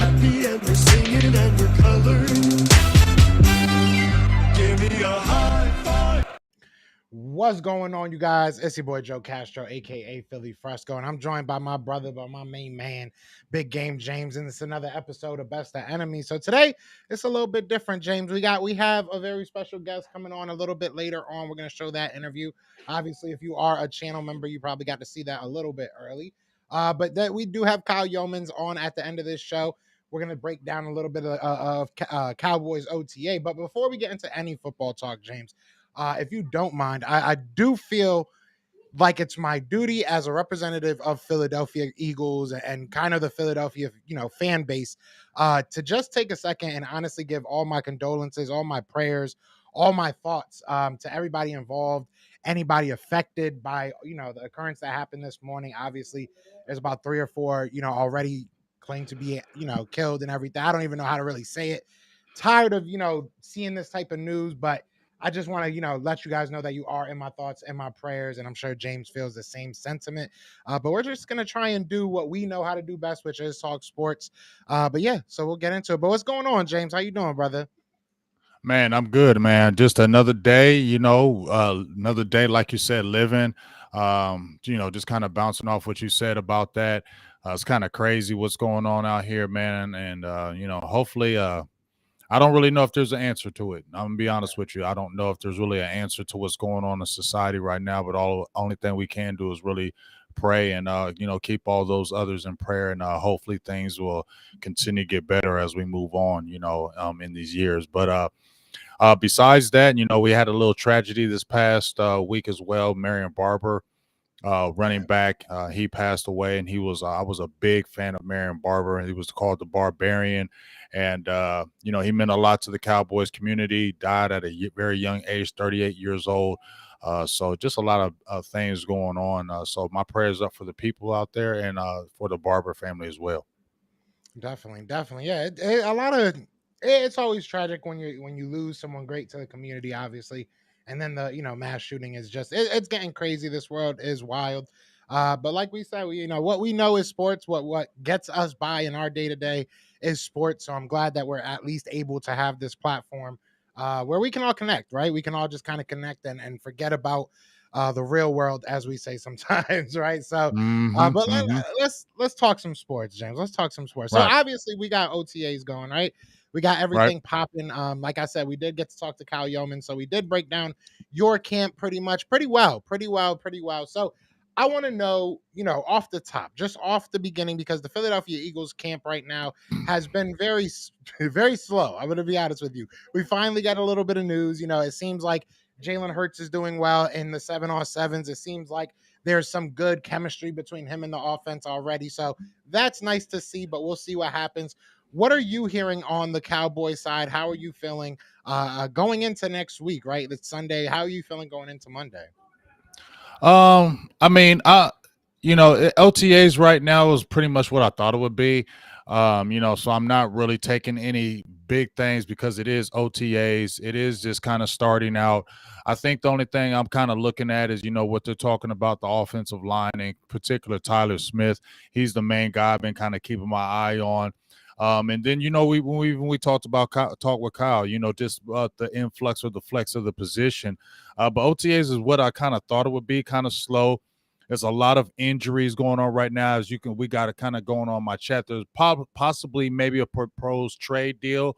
happy and we're singing and we're colored. Give me a high five. What's going on, you guys? It's your boy Joe Castro, aka Philly Fresco, and I'm joined by my brother, by my main man, Big Game James, and it's another episode of Best of Enemy. So today it's a little bit different, James. We have a very special guest coming on a little bit later on. We're gonna show that interview. Obviously, if you are a channel member, you probably got to see that a little bit early. But that we do have Kyle Yeomans on at the end of this show. We're gonna break down a little bit of Cowboys OTA. But before we get into any football talk, James. If you don't mind, I do feel like it's my duty as a representative of Philadelphia Eagles and kind of the Philadelphia, fan base, to just take a second and honestly give all my condolences, all my prayers, all my thoughts to everybody involved, anybody affected by, the occurrence that happened this morning. Obviously, there's about 3 or 4, already claimed to be, killed and everything. I don't even know how to really say it. Tired of, seeing this type of news, but I just want to, let you guys know that you are in my thoughts and my prayers, and I'm sure James feels the same sentiment. But we're just gonna try and do what we know how to do best, which is talk sports. But yeah, so we'll get into it. But what's going on, James? How you doing, brother? Man, I'm good, man. Just another day, another day, like you said, living. Just kind of bouncing off what you said about that. It's kind of crazy what's going on out here, man. And hopefully, I don't really know if there's an answer to it. I'm gonna be honest with you. I don't know if there's really an answer to what's going on in society right now. But only thing we can do is really pray and keep all those others in prayer, and hopefully things will continue to get better as we move on. In these years, but. Besides that, we had a little tragedy this past week as well. Marion Barber, running back, he passed away, and I was a big fan of Marion Barber, and he was called the Barbarian, and he meant a lot to the Cowboys community. Died at a very young age, 38 years old. So just a lot of things going on. So my prayers up for the people out there and for the Barber family as well. Definitely. Yeah, a lot of it's always tragic when you lose someone great to the community, obviously, and then the mass shooting is just it's getting crazy. This world is wild. But like we said, what we know is sports. What gets us by in our day to day is sports. So I'm glad that we're at least able to have this platform where we can all connect. Right, we can all just kind of connect and forget about the real world, as we say sometimes, right? So, but Hmm. let's talk some sports, James. Let's talk some sports. So Right, obviously we got OTAs going, right? We got right. everything popping. Like I said, we did get to talk to Kyle Yeoman, so we did break down your camp pretty well. So I want to know, off the top, just off the beginning, because the Philadelphia Eagles camp right now has been very slow. I'm going to be honest with you. We finally got a little bit of news. It seems like Jalen Hurts is doing well in the 7-on-7s. It seems like there's some good chemistry between him and the offense already. So that's nice to see, but we'll see what happens. What are you hearing on the Cowboys side? How are you feeling going into next week, right? It's Sunday. How are you feeling going into Monday? I mean, OTAs right now is pretty much what I thought it would be. So I'm not really taking any big things because it is OTAs. It is just kind of starting out. I think the only thing I'm kind of looking at is, what they're talking about the offensive line, in particular Tyler Smith. He's the main guy I've been kind of keeping my eye on. And then when we talked about talk with Kyle, just the influx or the flex of the position. But OTAs is what I kind of thought it would be, kind of slow. There's a lot of injuries going on right now. We got it kind of going on my chat. There's possibly maybe a proposed trade deal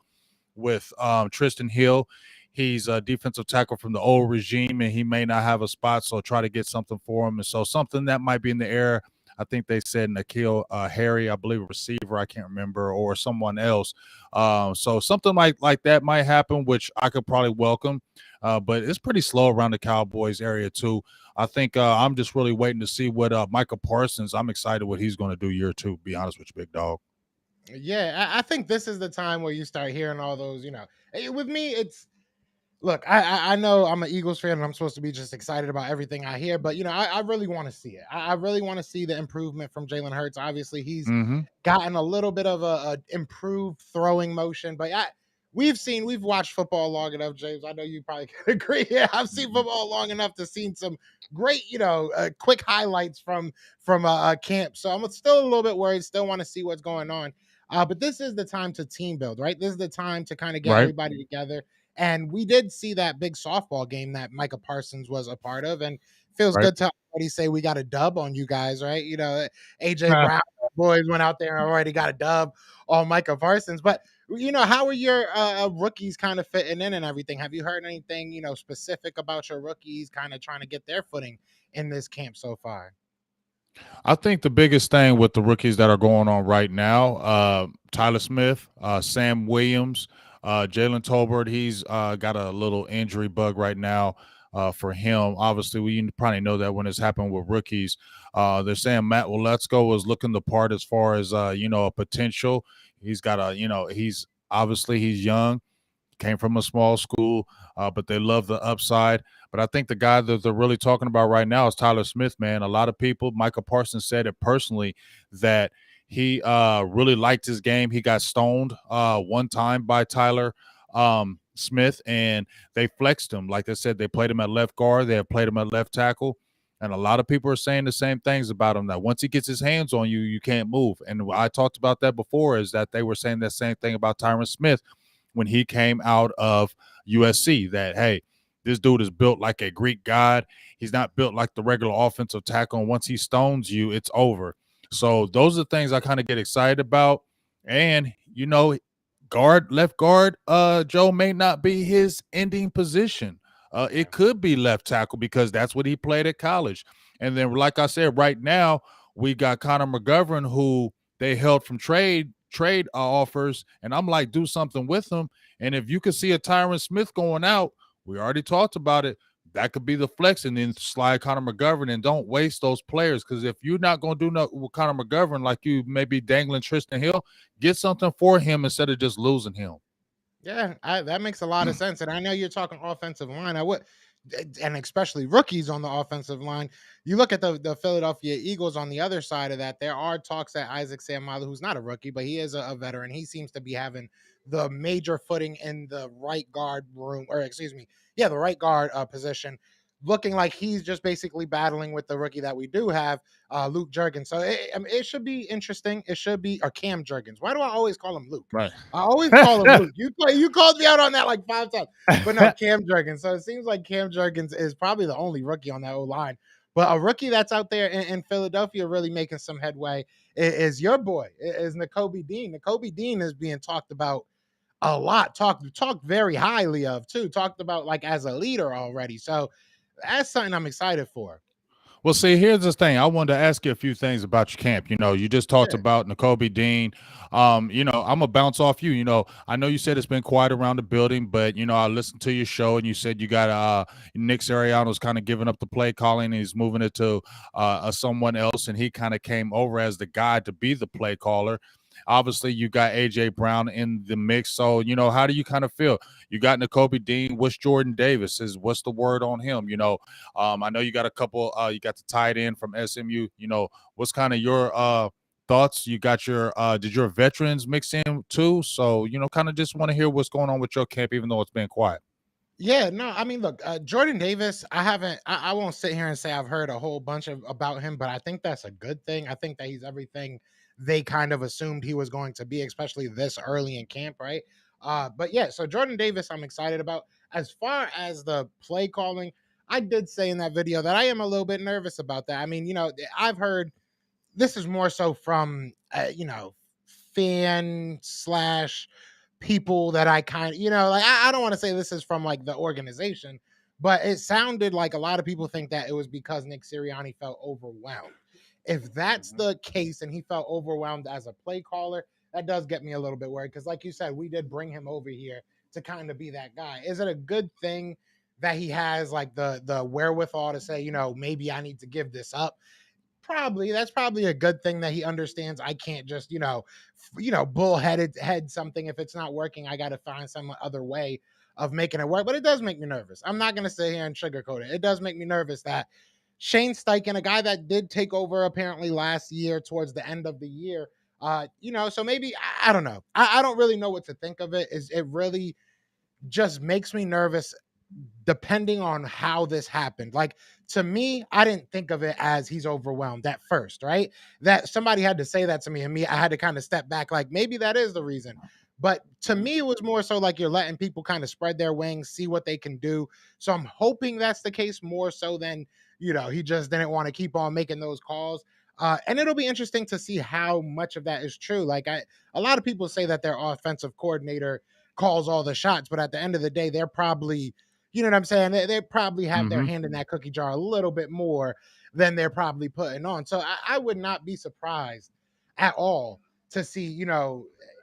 with Tristan Hill. He's a defensive tackle from the old regime, and he may not have a spot, so try to get something for him. And so something that might be in the air. I think they said N'Keal Harry, I believe a receiver, I can't remember, or someone else. So something like that might happen, which I could probably welcome. But it's pretty slow around the Cowboys area too. I think I'm just really waiting to see what Micah Parsons. I'm excited what he's going to do year two. Be honest with you, big dog. Yeah, I think this is the time where you start hearing all those. With me, it's look. I know I'm an Eagles fan and I'm supposed to be just excited about everything I hear, but I really want to see it. I really want to see the improvement from Jalen Hurts. Obviously, he's Mm-hmm. gotten a little bit of a improved throwing motion, but we've watched football long enough, James. I know you probably can agree. Yeah, I've seen football long enough to seen some great, quick highlights from camp. So I'm still a little bit worried. Still want to see what's going on. But this is the time to team build, right? This is the time to kind of get Right. everybody together. And we did see that big softball game that Micah Parsons was a part of, and feels Right. good to already say we got a dub on you guys, right? AJ Brown boys went out there and already got a dub on Micah Parsons. But how are your rookies kind of fitting in and everything? Have you heard anything specific about your rookies kind of trying to get their footing in this camp so far? I think the biggest thing with the rookies that are going on right now, Tyler Smith, Sam Williams, Jalen Tolbert, he's got a little injury bug right now for him. Obviously, we probably know that when it's happened with rookies. They're saying Matt Waletzko was looking the part as far as, a potential. He's got he's young, came from a small school, but they love the upside. But I think the guy that they're really talking about right now is Tyler Smith, man. A lot of people, Michael Parsons said it personally, that he really liked his game. He got stoned one time by Tyler Smith, and they flexed him. Like I said, they played him at left guard. They have played him at left tackle. And a lot of people are saying the same things about him, that once he gets his hands on you, you can't move. And I talked about that before, is that they were saying that same thing about Tyron Smith when he came out of USC, that, hey, this dude is built like a Greek god. He's not built like the regular offensive tackle. And once he stones you, it's over. So those are the things I kind of get excited about. And, left guard, Joe, may not be his ending position. It could be left tackle because that's what he played at college. And then, like I said, right now, we got Connor McGovern, who they held from trade offers, and I'm like, do something with him. And if you could see a Tyron Smith going out, we already talked about it. That could be the flex, and then slide Connor McGovern, and don't waste those players. Because if you're not going to do nothing with Connor McGovern, like you maybe dangling Tristan Hill, get something for him instead of just losing him. Yeah, that makes a lot of sense. And I know you're talking offensive line. And especially rookies on the offensive line. You look at the Philadelphia Eagles on the other side of that. There are talks that Isaac Seumalo, who's not a rookie, but he is a veteran. He seems to be having the major footing in the right guard room, or excuse me, the right guard position, looking like he's just basically battling with the rookie that we do have, Luke Jurgens. So it should be interesting. It should be, or Cam Jurgens. Why do I always call him Luke? Right. I always call him Luke. You called me out on that like 5 times. But no, Cam Jurgens. So it seems like Cam Jurgens is probably the only rookie on that O-line. But a rookie that's out there in Philadelphia really making some headway is your boy, is Nakobe Dean. Nakobe Dean is being talked about a lot, talked very highly of too, talked about like as a leader already. So that's something I'm excited for. Well, see, here's the thing. I wanted to ask you a few things about your camp. You just talked Yeah. about Nakobe Dean. I'm gonna bounce off you. I know you said it's been quiet around the building, but I listened to your show and you said you got Nick Sirianni's kind of giving up the play calling and he's moving it to someone else, and he kind of came over as the guy to be the play caller. Obviously, you got AJ Brown in the mix. So, how do you kind of feel? You got Nakobe Dean. What's Jordan Davis? What's the word on him? I know you got a couple. You got the tight end from SMU. What's kind of your thoughts? You got did your veterans mix in too? So, kind of just want to hear what's going on with your camp, even though it's been quiet. Yeah, no, I mean, look, Jordan Davis, I won't sit here and say I've heard a whole bunch about him, but I think that's a good thing. I think that he's everything they kind of assumed he was going to be, especially this early in camp, right? But yeah, so Jordan Davis, I'm excited about. As far as the play calling, I did say in that video that I am a little bit nervous about that. I mean, I've heard this is more so from, fan slash people that I kind of, like I don't want to say this is from like the organization, but it sounded like a lot of people think that it was because Nick Sirianni felt overwhelmed. If that's the case and he felt overwhelmed as a play caller, that does get me a little bit worried because, like you said, we did bring him over here to kind of be that guy. Is it a good thing that he has like the wherewithal to say, maybe I need to give this up? Probably. That's probably a good thing that he understands. I can't just bullheaded head something. If it's not working, I got to find some other way of making it work. But it does make me nervous. I'm not going to sit here and sugarcoat it. It does make me nervous that Shane Steichen, a guy that did take over apparently last year towards the end of the year, so maybe I don't know. I don't really know what to think of it. Is it really just makes me nervous depending on how this happened. Like, to me, I didn't think of it as he's overwhelmed at first, right? That somebody had to say that to me, and I had to kind of step back, like maybe that is the reason. But to me, it was more so like you're letting people kind of spread their wings, see what they can do. So I'm hoping that's the case more so than, he just didn't want to keep on making those calls. And it'll be interesting to see how much of that is true. Like, a lot of people say that their offensive coordinator calls all the shots, but at the end of the day, they're probably, you know what I'm saying? They probably have their Hmm. hand in that cookie jar a little bit more than they're probably putting on. So I would not be surprised at all to see,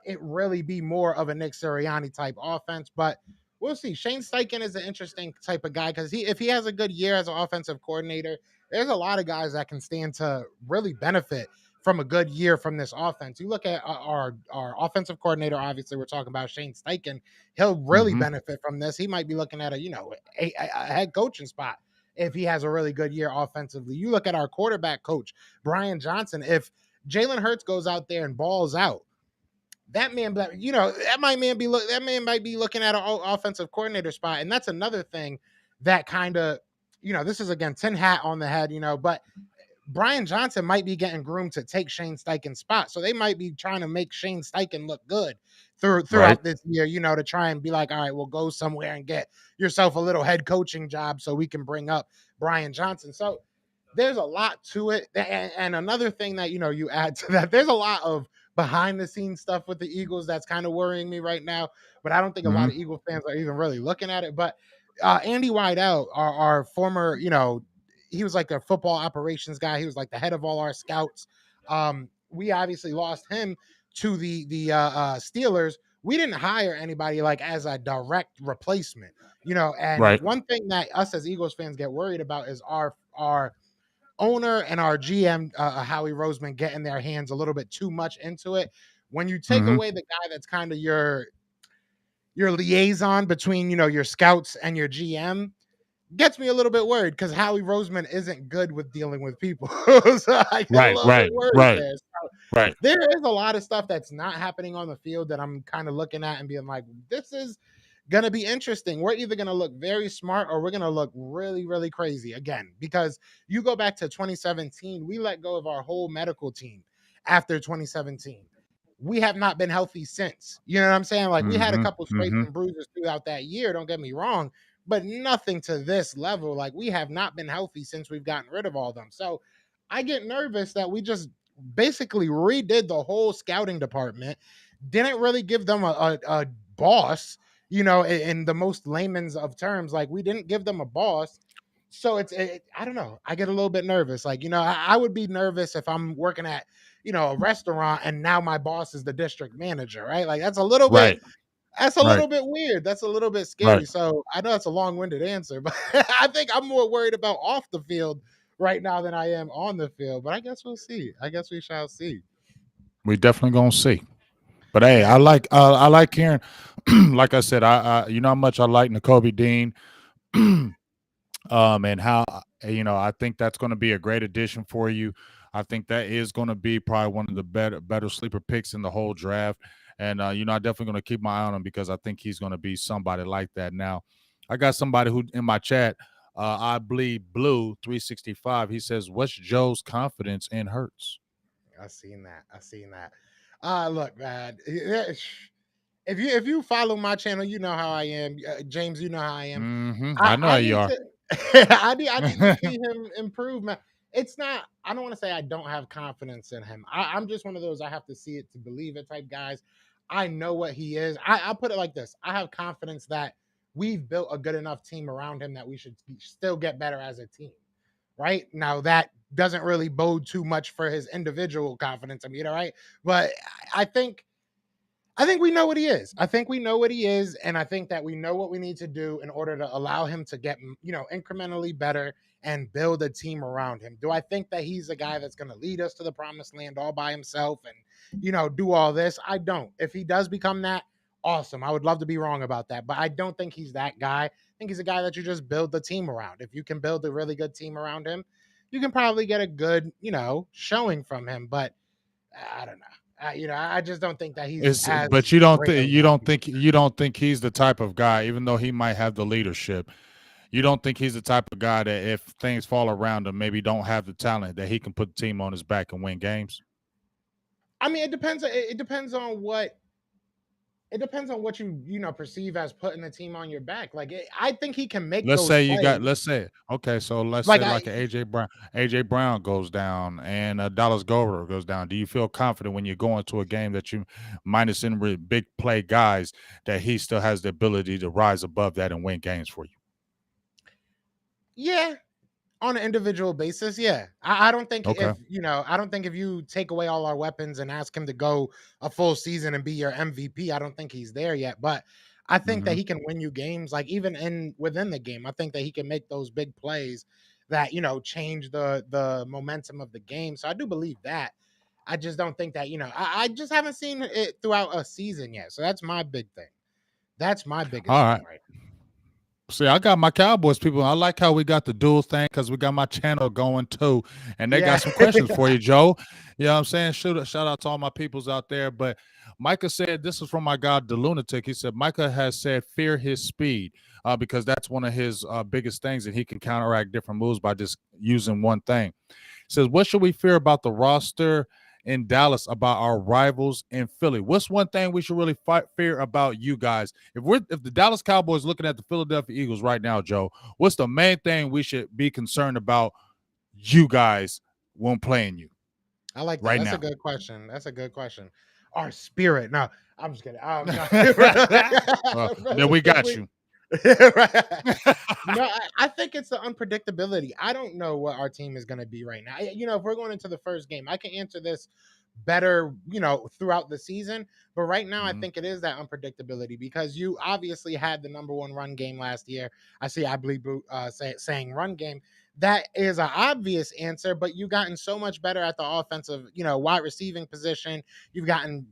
it really be more of a Nick Sirianni type offense. But we'll see. Shane Steichen is an interesting type of guy because if he has a good year as an offensive coordinator, there's a lot of guys that can stand to really benefit from a good year from this offense. You look at our offensive coordinator. Obviously, we're talking about Shane Steichen. He'll really Hmm. benefit from this. He might be looking at a head coaching spot if he has a really good year offensively. You look at our quarterback coach, Brian Johnson. If Jalen Hurts goes out there and balls out, that man, that man might be looking at an offensive coordinator spot, and that's another thing that kind of, this is again tin hat on the head, but Brian Johnson might be getting groomed to take Shane Steichen's spot. So they might be trying to make Shane Steichen look good Right. throughout this year, to try and be like, all right, we'll go somewhere and get yourself a little head coaching job so we can bring up Brian Johnson. So there's a lot to it. And another thing that, you add to that, there's a lot of behind the scenes stuff with the Eagles that's kind of worrying me right now. But I don't think a lot Hmm. of Eagle fans are even really looking at it. But Andy Weidel, our former, he was like a football operations guy. He was like the head of all our scouts. We obviously lost him to the Steelers. We didn't hire anybody like as a direct replacement, And Right. one thing that us as Eagles fans get worried about is our owner and our GM, Howie Roseman, getting their hands a little bit too much into it. When you take Hmm. away the guy that's kind of your liaison between your scouts and your GM, gets me a little bit worried because Howie Roseman isn't good with dealing with people. So I get a Right. little bit Right. worried Right. there. So Right. there is a lot of stuff that's not happening on the field that I'm kind of looking at and being like, this is going to be interesting. We're either going to look very smart or we're going to look really, really crazy again. Because you go back to 2017, we let go of our whole medical team after 2017. We have not been healthy since. You know what I'm saying? Like we had a Hmm. couple scrapes Hmm. and bruises throughout that year. Don't get me wrong, but nothing to this level. Like we have not been healthy since we've gotten rid of all of them. So I get nervous that we just basically redid the whole scouting department, didn't really give them a boss, in the most layman's of terms. Like we didn't give them a boss. So I don't know. I get a little bit nervous. Like, I would be nervous if I'm working at, a restaurant and now my boss is the district manager, right? Like Right. that's a Right. little bit weird. That's a little bit Right. scary. So I know that's a long-winded answer, but I think I'm more worried about off the field right now than I am on the field. But I guess we'll see. I guess we shall see. We definitely gonna see. But hey, Man, I like hearing. Like I said, you know how much I like N'Kobe Dean. And how I think that's going to be a great addition for you. I think that is going to be probably one of the better sleeper picks in the whole draft. And I definitely going to keep my eye on him because I think he's going to be somebody like that. Now, I got somebody who in my chat, I bleed blue 365. He says, "What's Joe's confidence in Hurts?" I seen that. I seen that. Look, man. If you follow my channel, you know how I am, James. You know how I am. I know how I you need are. to I need to see him improve, man. It's not. I don't want to say I don't have confidence in him. I'm just one of those I have to see it to believe it type guys. I know what he is. I'll put it like this: I have confidence that we've built a good enough team around him that we should still get better as a team. Right now, that doesn't really bode too much for his individual confidence. I mean, all right, but I think I think we know what he is. I think we know what he is, and I think that we know what we need to do in order to allow him to get, incrementally better and build a team around him. Do I think that he's a guy that's going to lead us to the promised land all by himself and, do all this? I don't. If he does become that, awesome. I would love to be wrong about that, but I don't think he's that guy. I think he's a guy that you just build the team around. If you can build a really good team around him, you can probably get a good, showing from him, but I don't know. I just don't think that he's But as you don't great think as a lot of people. you don't think he's the type of guy, even though he might have the leadership. You don't think he's the type of guy that if things fall around him, maybe don't have the talent that he can put the team on his back and win games. I mean, it depends. It depends on what. It depends on what perceive as putting the team on your back. Like I think he can make Let's those say you got. plays. Let's say okay. So let's Like say like a AJ Brown. AJ Brown goes down and Dallas Gover goes down. Do you feel confident when you go into a game that you minus in big play guys that he still has the ability to rise above that and win games for you? yeah, on an individual basis, yeah. I don't think Okay. I don't think if you take away all our weapons and ask him to go a full season and be your MVP, I don't think he's there yet. But I think that Mm-hmm. he can win you games, like even within the game. I think that he can make those big plays that change the momentum of the game. So I do believe that. I just don't think that I just haven't seen it throughout a season yet. So that's my big thing. That's my biggest All thing right. right See, I got my Cowboys people. I like how we got the dual thing because we got my channel going too. And they now. got some questions for you, Joe. You know what I'm saying? Shout out to all my peoples out there. But Micah said, this is from my guy, the lunatic. He said, Micah has said, fear his speed because that's one of his biggest things, and he can counteract different moves by just using one thing. He says, what should we fear about the roster in Dallas about our rivals in Philly? What's one thing we should really fear about you guys? If the Dallas Cowboys looking at the Philadelphia Eagles right now, Joe, what's the main thing we should be concerned about you guys when playing you I like that. right That's a now? good question. That's a good question. Our spirit. No, I'm just kidding. No. Then we got Realistically, you. right. No, I think it's the unpredictability. I don't know what our team is going to be right now. If we're going into the first game, I can answer this better, throughout the season. But right now, I Mhm. think it is that unpredictability because you obviously had the number one run game last year. I believe saying run game. That is an obvious answer, but you've gotten so much better at the offensive, wide receiving position. You've gotten,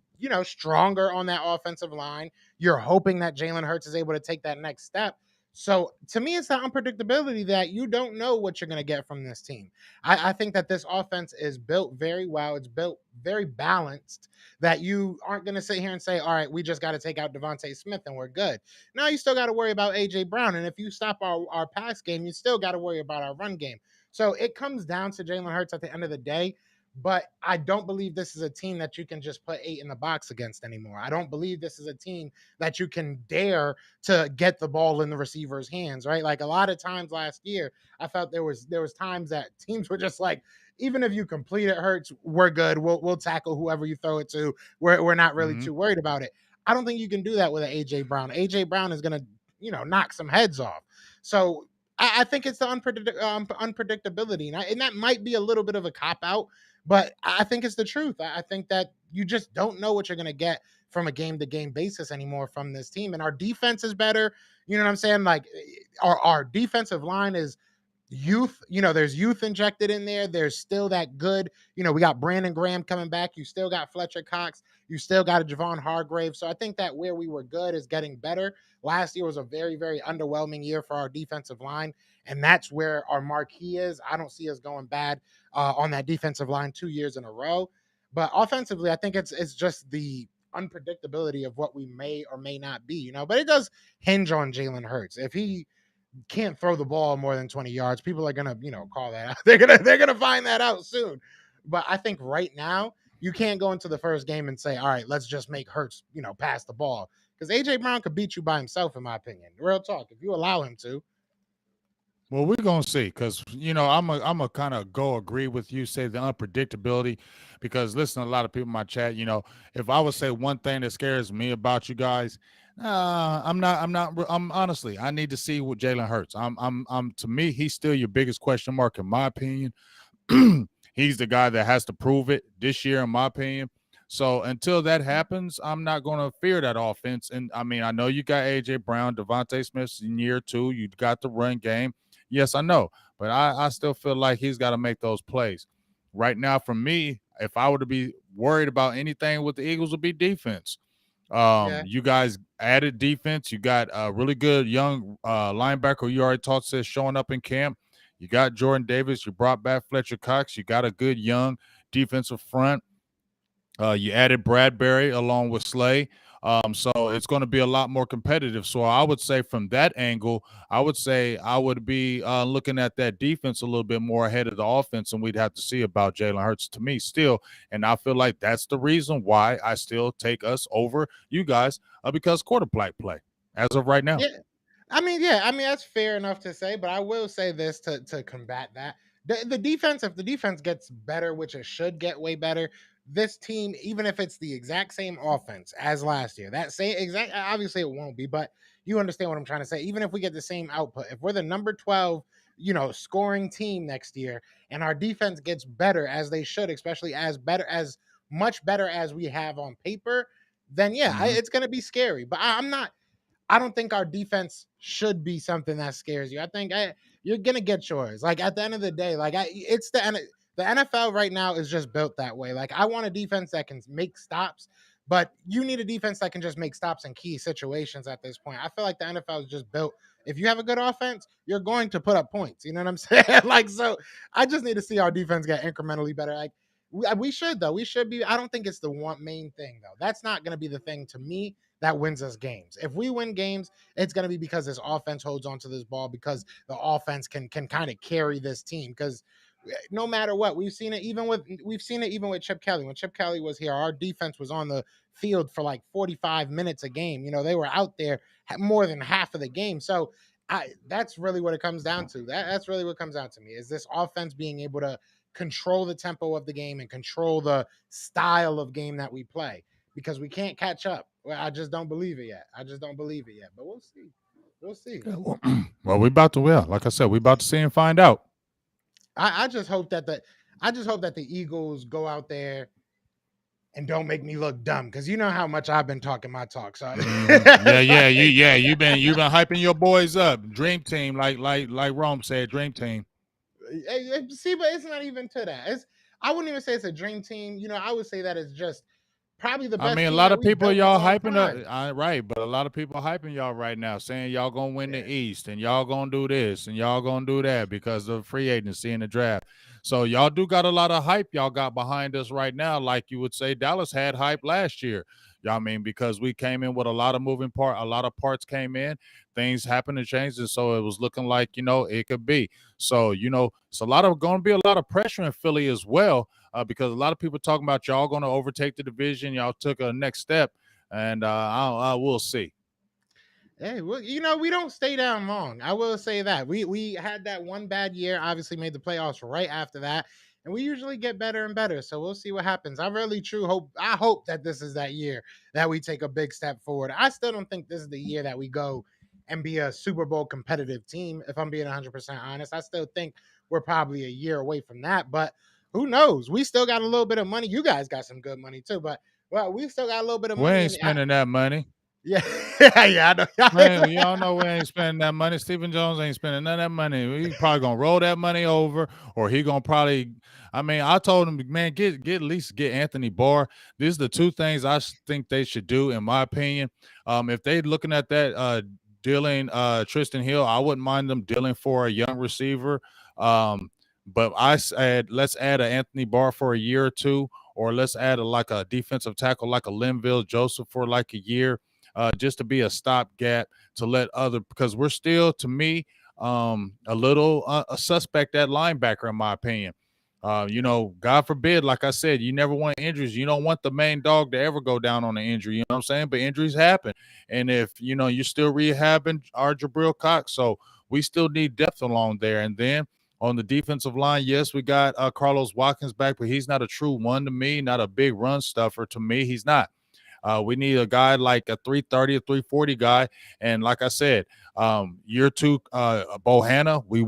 stronger on that offensive line. You're hoping that Jalen Hurts is able to take that next step. So to me, it's the unpredictability that you don't know what you're going to get from this team. I think that this offense is built very well. It's built very balanced that you aren't going to sit here and say, all right, we just got to take out Devontae Smith and we're good. Now you still got to worry about A.J. Brown. And if you stop our pass game, you still got to worry about our run game. So it comes down to Jalen Hurts at the end of the day. But I don't believe this is a team that you can just put 8 in the box against anymore. I don't believe this is a team that you can dare to get the ball in the receiver's hands, right? Like a lot of times last year, I felt there was times that teams were just like, even if you complete it, Hurts, we're good. We'll tackle whoever you throw it to. We're not really Mhm. too worried about it. I don't think you can do that with an AJ Brown. AJ Brown is gonna, knock some heads off. So I think it's the unpredictability, and that might be a little bit of a cop out, but I think it's the truth. I think that you just don't know what you're gonna get from a game to game basis anymore from this team, and our defense is better. You know what I'm saying? Like our defensive line is youth, there's youth injected in there. There's still that good, we got Brandon Graham coming back. You still got Fletcher Cox. You still got a Javon Hargrave. So I think that where we were good is getting better. Last year was a very, very underwhelming year for our defensive line. And that's where our marquee is. I don't see us going bad on that defensive line 2 years in a row. But offensively, I think it's just the unpredictability of what we may or may not be, but it does hinge on Jalen Hurts. If he can't throw the ball more than 20 yards, people are gonna, call that out. They're gonna find that out soon. But I think right now you can't go into the first game and say, all right, let's just make Hurts, pass the ball. Because AJ Brown could beat you by himself, in my opinion. Real talk. If you allow him to. Well, we're gonna see because I'm a kind of go agree with you. Say the unpredictability, because listen, a lot of people in my chat. If I would say one thing that scares me about you guys, I'm not. I'm honestly, I need to see what Jalen Hurts. I'm. To me, he's still your biggest question mark in my opinion. He's the guy that has to prove it this year, in my opinion. So until that happens, I'm not going to fear that offense. And I mean, I know you got AJ Brown, Devontae Smith in year 2. You got the run game. Yes, I know, but I still feel like he's got to make those plays. Right now, for me, if I were to be worried about anything with the Eagles, would be defense. Yeah. You guys added defense. You got a really good young linebacker you already talked to showing up in camp. You got Jordan Davis. You brought back Fletcher Cox. You got a good young defensive front. You added Bradbury along with Slay. So it's going to be a lot more competitive. So I would say from that angle, I would say I would be looking at that defense a little bit more ahead of the offense, and we'd have to see about Jalen Hurts to me still. And I feel like that's the reason why I still take us over you guys because quarterback play as of right now. Yeah, I mean that's fair enough to say, but I will say this to combat that. The defense, if the defense gets better, which it should get way better, this team, even if it's the exact same offense as last year, that same exact obviously it won't be, but you understand what I'm trying to say. Even if we get the same output, if we're the number 12, scoring team next year, and our defense gets better as they should, especially as much better as we have on paper, then yeah, Mhm. it's gonna be scary. But I'm not. I don't think our defense should be something that scares you. I think you're gonna get yours. Like at the end of the day, it's the NFL right now is just built that way. Like I want a defense that can make stops, but you need a defense that can just make stops in key situations. At this point, I feel like the NFL is just built. If you have a good offense, you're going to put up points. You know what I'm saying? Like so, I just need to see our defense get incrementally better. Like we should though. We should be. I don't think it's the one main thing though. That's not going to be the thing to me that wins us games. If we win games, it's going to be because this offense holds onto this ball, because the offense can kind of carry this team. Because no matter what, we've seen it even with Chip Kelly. When Chip Kelly was here, our defense was on the field for like 45 minutes a game. They were out there more than half of the game. So that's really what it comes down to. That's really what comes down to me is this offense being able to control the tempo of the game and control the style of game that we play, because we can't catch up. Well, I just don't believe it yet. I just don't believe it yet. But we'll see. We'll see. Yeah, well, we about to like I said, we about to see and find out. I just hope that the Eagles go out there and don't make me look dumb, because you know how much I've been talking my talk. So You've been hyping your boys up. Dream team, like Rome said, dream team. see, but it's not even to that. I wouldn't even say it's a dream team. I would say that it's just probably the I best mean, a team lot that of we people built in a y'all long hyping time. right, but a lot of people hyping y'all right now, saying y'all gonna win the East and y'all gonna do this and y'all gonna do that because of free agency and the draft. So y'all do got a lot of hype y'all got behind us right now, like you would say Dallas had hype last year. Y'all mean because we came in with a lot of a lot of parts came in, things happened and changed, and so it was looking like it could be. So it's going to be a lot of pressure in Philly as well because a lot of people talking about y'all going to overtake the division. Y'all took a next step, and I will see. Hey, well, we don't stay down long. I will say that we had that one bad year. Obviously, made the playoffs right after that, and we usually get better and better. So we'll see what happens. I really, true hope. I hope that this is that year that we take a big step forward. I still don't think this is the year that we go and be a Super Bowl competitive team. If I'm being 100% honest, I still think we're probably a year away from that. But who knows? We still got a little bit of money. You guys got some good money too, but well, we still got a little bit of We money, ain't and spending that money. yeah, yeah, I Man, know. y'all know we ain't spending that money. Stephen Jones ain't spending none of that money. We probably gonna roll that money over, or he gonna probably. I mean, I told him, man, get at least get Anthony Barr. These are the two things think they should do, in my opinion. If they looking at that dealing Tristan Hill, I wouldn't mind them dealing for a young receiver. But I said let's add an Anthony Barr for a year or two, or let's add like a defensive tackle like a Linville Joseph for like a year just to be a stopgap to let other because we're still to me a little a suspect at linebacker in my opinion. God forbid, like I said, you never want injuries. You don't want the main dog to ever go down on an injury. You know what I'm saying? But injuries happen, and if you're still rehabbing our Jabril Cox, so we still need depth along there. And then on the defensive line, yes, we got Carlos Watkins back, but he's not a true one to me, not a big run stuffer to me. He's not. We need a guy like a 330 or 340 guy. And like I said, year two, Bohanna, we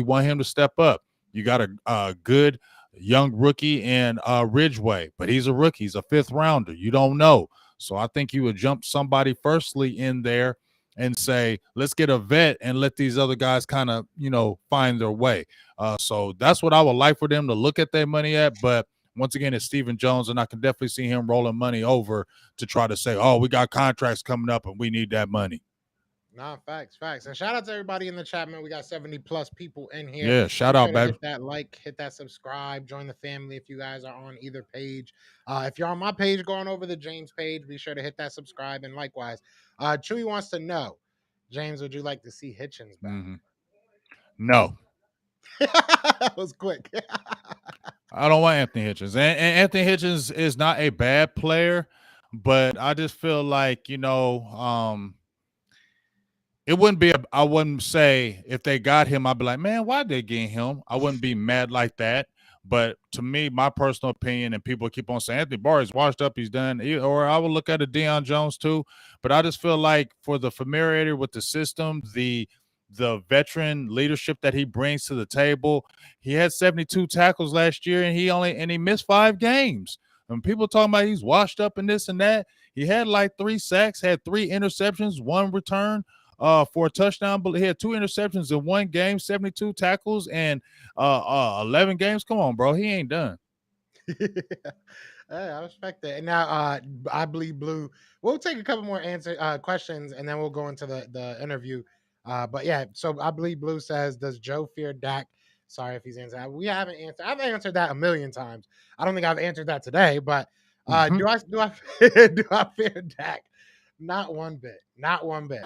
want him to step up. You got a good young rookie in Ridgeway, but he's a rookie. He's a fifth rounder. You don't know. So I think you would jump somebody firstly in there and say, let's get a vet and let these other guys kind of, find their way. So that's what I would like for them to look at their money at. But once again, it's Stephen Jones, and I can definitely see him rolling money over to try to say, oh, we got contracts coming up and we need that money. Nah, facts. And shout out to everybody in the chat, man. We got 70 plus people in here. Yeah, shout Make out, sure to baby. hit that like, hit that subscribe, join the family if you guys are on either page. If you're on my page, going over the James page, be sure to hit that subscribe. And likewise, Chewy wants to know, James, would you like to see Hitchens back? Mm-hmm. No. That was quick. I don't want Anthony Hitchens. And Anthony Hitchens is not a bad player, but I just feel like, it wouldn't be I wouldn't say if they got him, I'd be like, man, why'd they get him? I wouldn't be mad like that. But to me, my personal opinion, and people keep on saying Anthony Barr is washed up, he's done, or I would look at a Deion Jones too. But I just feel like for the familiarity with the system, the veteran leadership that he brings to the table, he had 72 tackles last year, and he missed 5 games. And people talking about he's washed up and this and that. He had like 3 sacks, had 3 interceptions, 1 return for a touchdown, but he had 2 interceptions in 1 game, 72 tackles, and 11 games. Come on, bro. He ain't done. Hey, I respect that. And now I believe Blue. We'll take a couple more questions and then we'll go into the interview. But yeah, so I believe Blue says, does Joe fear Dak? Sorry if he's answered. We haven't answered. I've answered that a million times. I don't think I've answered that today, but do I do I fear Dak? Not one bit. Not one bit.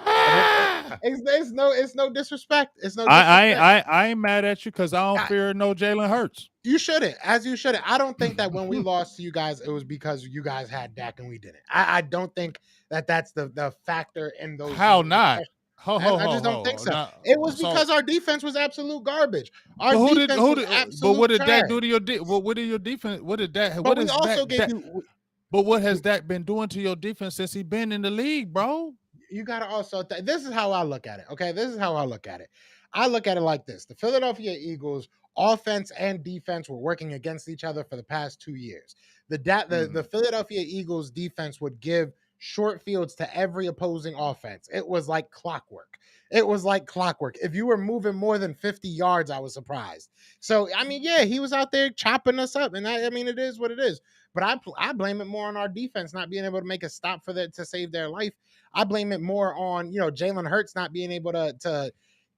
It's no disrespect. It's no disrespect. I ain't mad at you because I don't fear no Jalen Hurts. You shouldn't, as you shouldn't. I don't think that when we lost to you guys, it was because you guys had Dak and we didn't. I don't think that that's the factor in those. How not? I just don't think so. It was because our defense was absolute garbage. Our defense was absolute But what did trash. Dak do to your what did your defense? What did Dak? But what we is also Dak, gave Dak, you. But what has Dak been doing to your defense since he been in the league, bro? You got to also. This is how I look at it. Okay, this is how I look at it. I look at it like this: the Philadelphia Eagles offense and defense were working against each other for the past 2 years. The Philadelphia Eagles defense would give short fields to every opposing offense. It was like clockwork. It was like clockwork. If you were moving more than 50 yards, I was surprised. So, I mean, yeah, he was out there chopping us up. And I mean, it is what it is. But I blame it more on our defense not being able to make a stop for that to save their life. I blame it more on, Jalen Hurts not being able to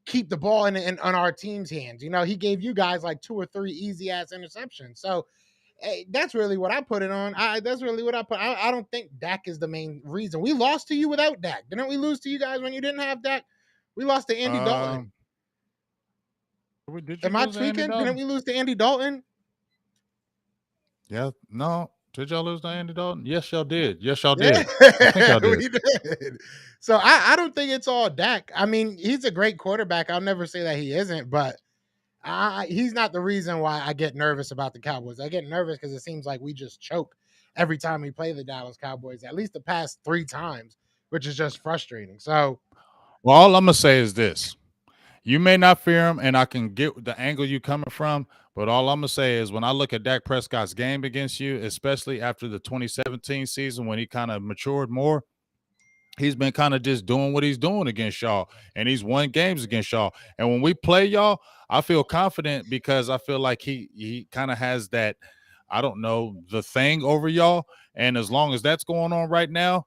keep the ball in on our team's hands. He gave you guys like 2 or 3 easy ass interceptions. So that's really what I put it on. That's really what I put. I don't think Dak is the main reason. We lost to you without Dak. Didn't we lose to you guys when you didn't have Dak? We lost to Andy Dalton. Am I tweaking? Didn't we lose to Andy Dalton? Yeah, no. Did y'all lose to Andy Dalton? Yes, y'all did. Yes, y'all did. I think y'all did. We did. So I don't think it's all Dak. I mean, he's a great quarterback. I'll never say that he isn't, but he's not the reason why I get nervous about the Cowboys. I get nervous because it seems like we just choke every time we play the Dallas Cowboys, at least the past 3 times, which is just frustrating. So, well, all I'm going to say is this. You may not fear him, and I can get the angle you coming from, but all I'm going to say is when I look at Dak Prescott's game against you, especially after the 2017 season when he kind of matured more, he's been kind of just doing what he's doing against y'all, and he's won games against y'all. And when we play y'all, I feel confident because I feel like he kind of has that, I don't know, the thing over y'all. And as long as that's going on right now,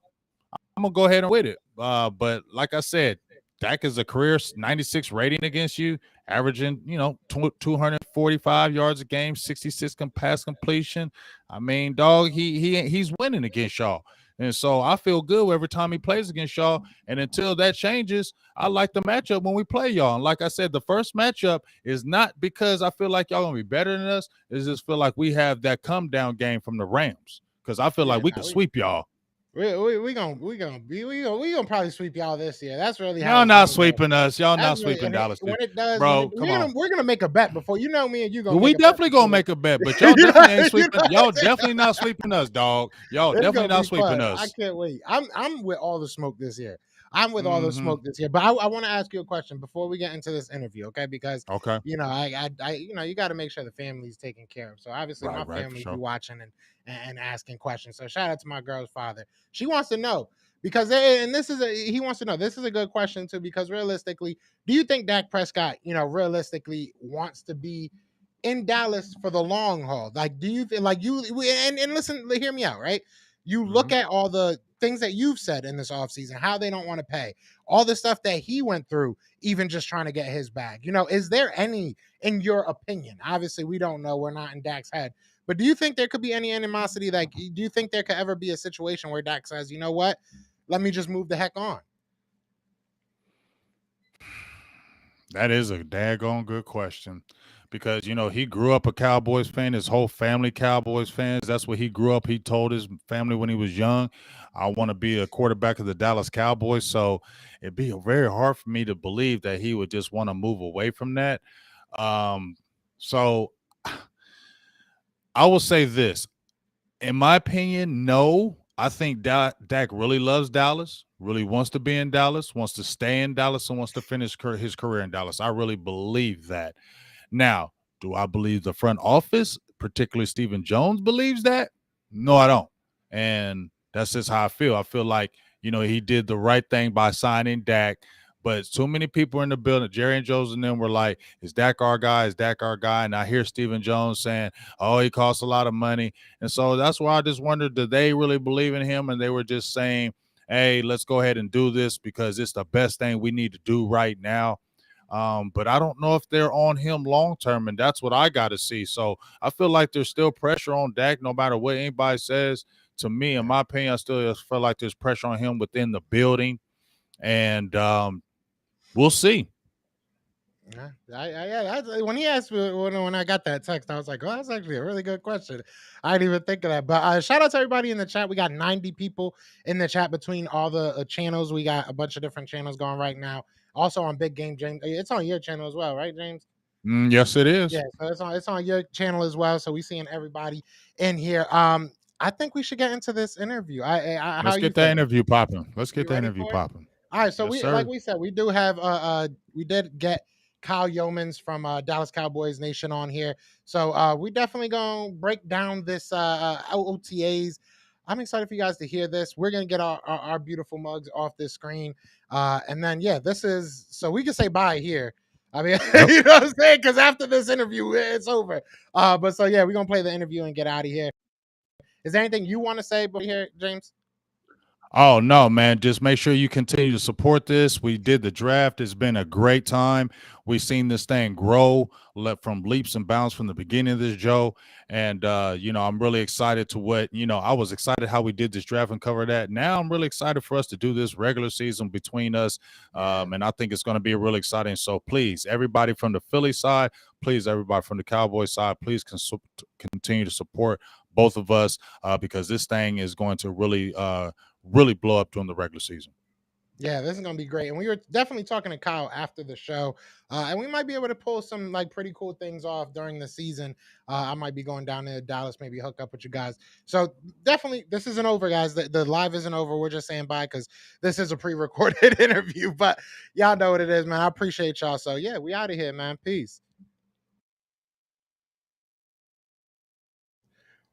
I'm going to go ahead and with it. But like I said, Dak is a career 96 rating against you, averaging, 245 yards a game, 66 pass completion. I mean, dog, he's winning against y'all. And so I feel good every time he plays against y'all. And until that changes, I like the matchup when we play y'all. And like I said, the first matchup is not because I feel like y'all gonna be better than us. It's just feel like we have that come down game from the Rams. Because I feel like we can sweep y'all. We gonna probably sweep y'all this year. That's really how y'all not sweeping us. Y'all not sweeping Dallas. When it does, bro, we're gonna make a bet before me and you gonna. We definitely gonna make a bet, but y'all definitely ain't sweeping. Y'all definitely not sweeping us, dog. Y'all definitely not sweeping us. I can't wait. I'm with all the smoke this year. But I want to ask you a question before we get into this interview, okay? Because I you got to make sure the family's taken care of. So obviously my family be watching and asking questions. So shout out to my girl's father. She wants to know because he wants to know. This is a good question too because realistically, do you think Dak Prescott, realistically wants to be in Dallas for the long haul? Like, do you feel like and listen, hear me out, right? You look at all the things that you've said in this offseason, how they don't want to pay, all the stuff that he went through, even just trying to get his bag. Is there any, in your opinion? Obviously, we don't know. We're not in Dak's head. But do you think there could be any animosity? Like, do you think there could ever be a situation where Dak says, you know what? Let me just move the heck on? That is a daggone good question because, he grew up a Cowboys fan. His whole family Cowboys fans. That's what he grew up. He told his family when he was young, I want to be a quarterback of the Dallas Cowboys. So it'd be very hard for me to believe that he would just want to move away from that. So I will say this. In my opinion, no. I think Dak really loves Dallas, really wants to be in Dallas, wants to stay in Dallas, and wants to finish his career in Dallas. I really believe that. Now, do I believe the front office, particularly Stephen Jones, believes that? No, I don't. And that's just how I feel. I feel like, he did the right thing by signing Dak. But too many people in the building, Jerry and Jones and them were like, is Dak our guy? Is Dak our guy? And I hear Stephen Jones saying, oh, he costs a lot of money. And so that's why I just wondered, did they really believe in him? And they were just saying, hey, let's go ahead and do this because it's the best thing we need to do right now. But I don't know if they're on him long term, and that's what I got to see. So I feel like there's still pressure on Dak, no matter what anybody says. To me, in my opinion, I still feel like there's pressure on him within the building, and we'll see. When he asked me when I got that text, I was like, "Oh, that's actually a really good question." I didn't even think of that. But shout out to everybody in the chat. We got 90 people in the chat between all the channels. We got a bunch of different channels going right now. Also on Big Game James, it's on your channel as well, right, James? Yes, it is. Yeah, so it's on your channel as well. So we seeing everybody in here. I think we should get into this interview. How Let's you get that feeling? interview popping. Let's get You that ready interview for it? popping. All right, so Yes, we sir. like we said, we do have we did get Kyle Yeomans from Dallas Cowboys Nation on here. So we definitely gonna break down this OTAs. I'm excited for you guys to hear this. We're gonna get our beautiful mugs off this screen. And then this is so we can say bye here. I mean, Yep. you know what I'm saying? Because after this interview, it's over. But so we're gonna play the interview and get out of here. Is there anything you want to say before here, James? Oh, no, man. Just make sure you continue to support this. We did the draft. It's been a great time. We've seen this thing grow from leaps and bounds from the beginning of this, Joe. And, I'm really excited to I was excited how we did this draft and cover that. Now I'm really excited for us to do this regular season between us. And I think it's going to be really exciting. So please, everybody from the Philly side, please, everybody from the Cowboys side, please continue to support both of us because this thing is going to really blow up during the regular season. Yeah, this is gonna be great, and we were definitely talking to Kyle after the show, and we might be able to pull some like pretty cool things off during the season. I might be going down to Dallas, maybe hook up with you guys. So definitely, this isn't over, guys. The live isn't over. We're just saying bye because this is a pre-recorded interview, but y'all know what it is, man. I appreciate y'all. So we out of here, man. Peace.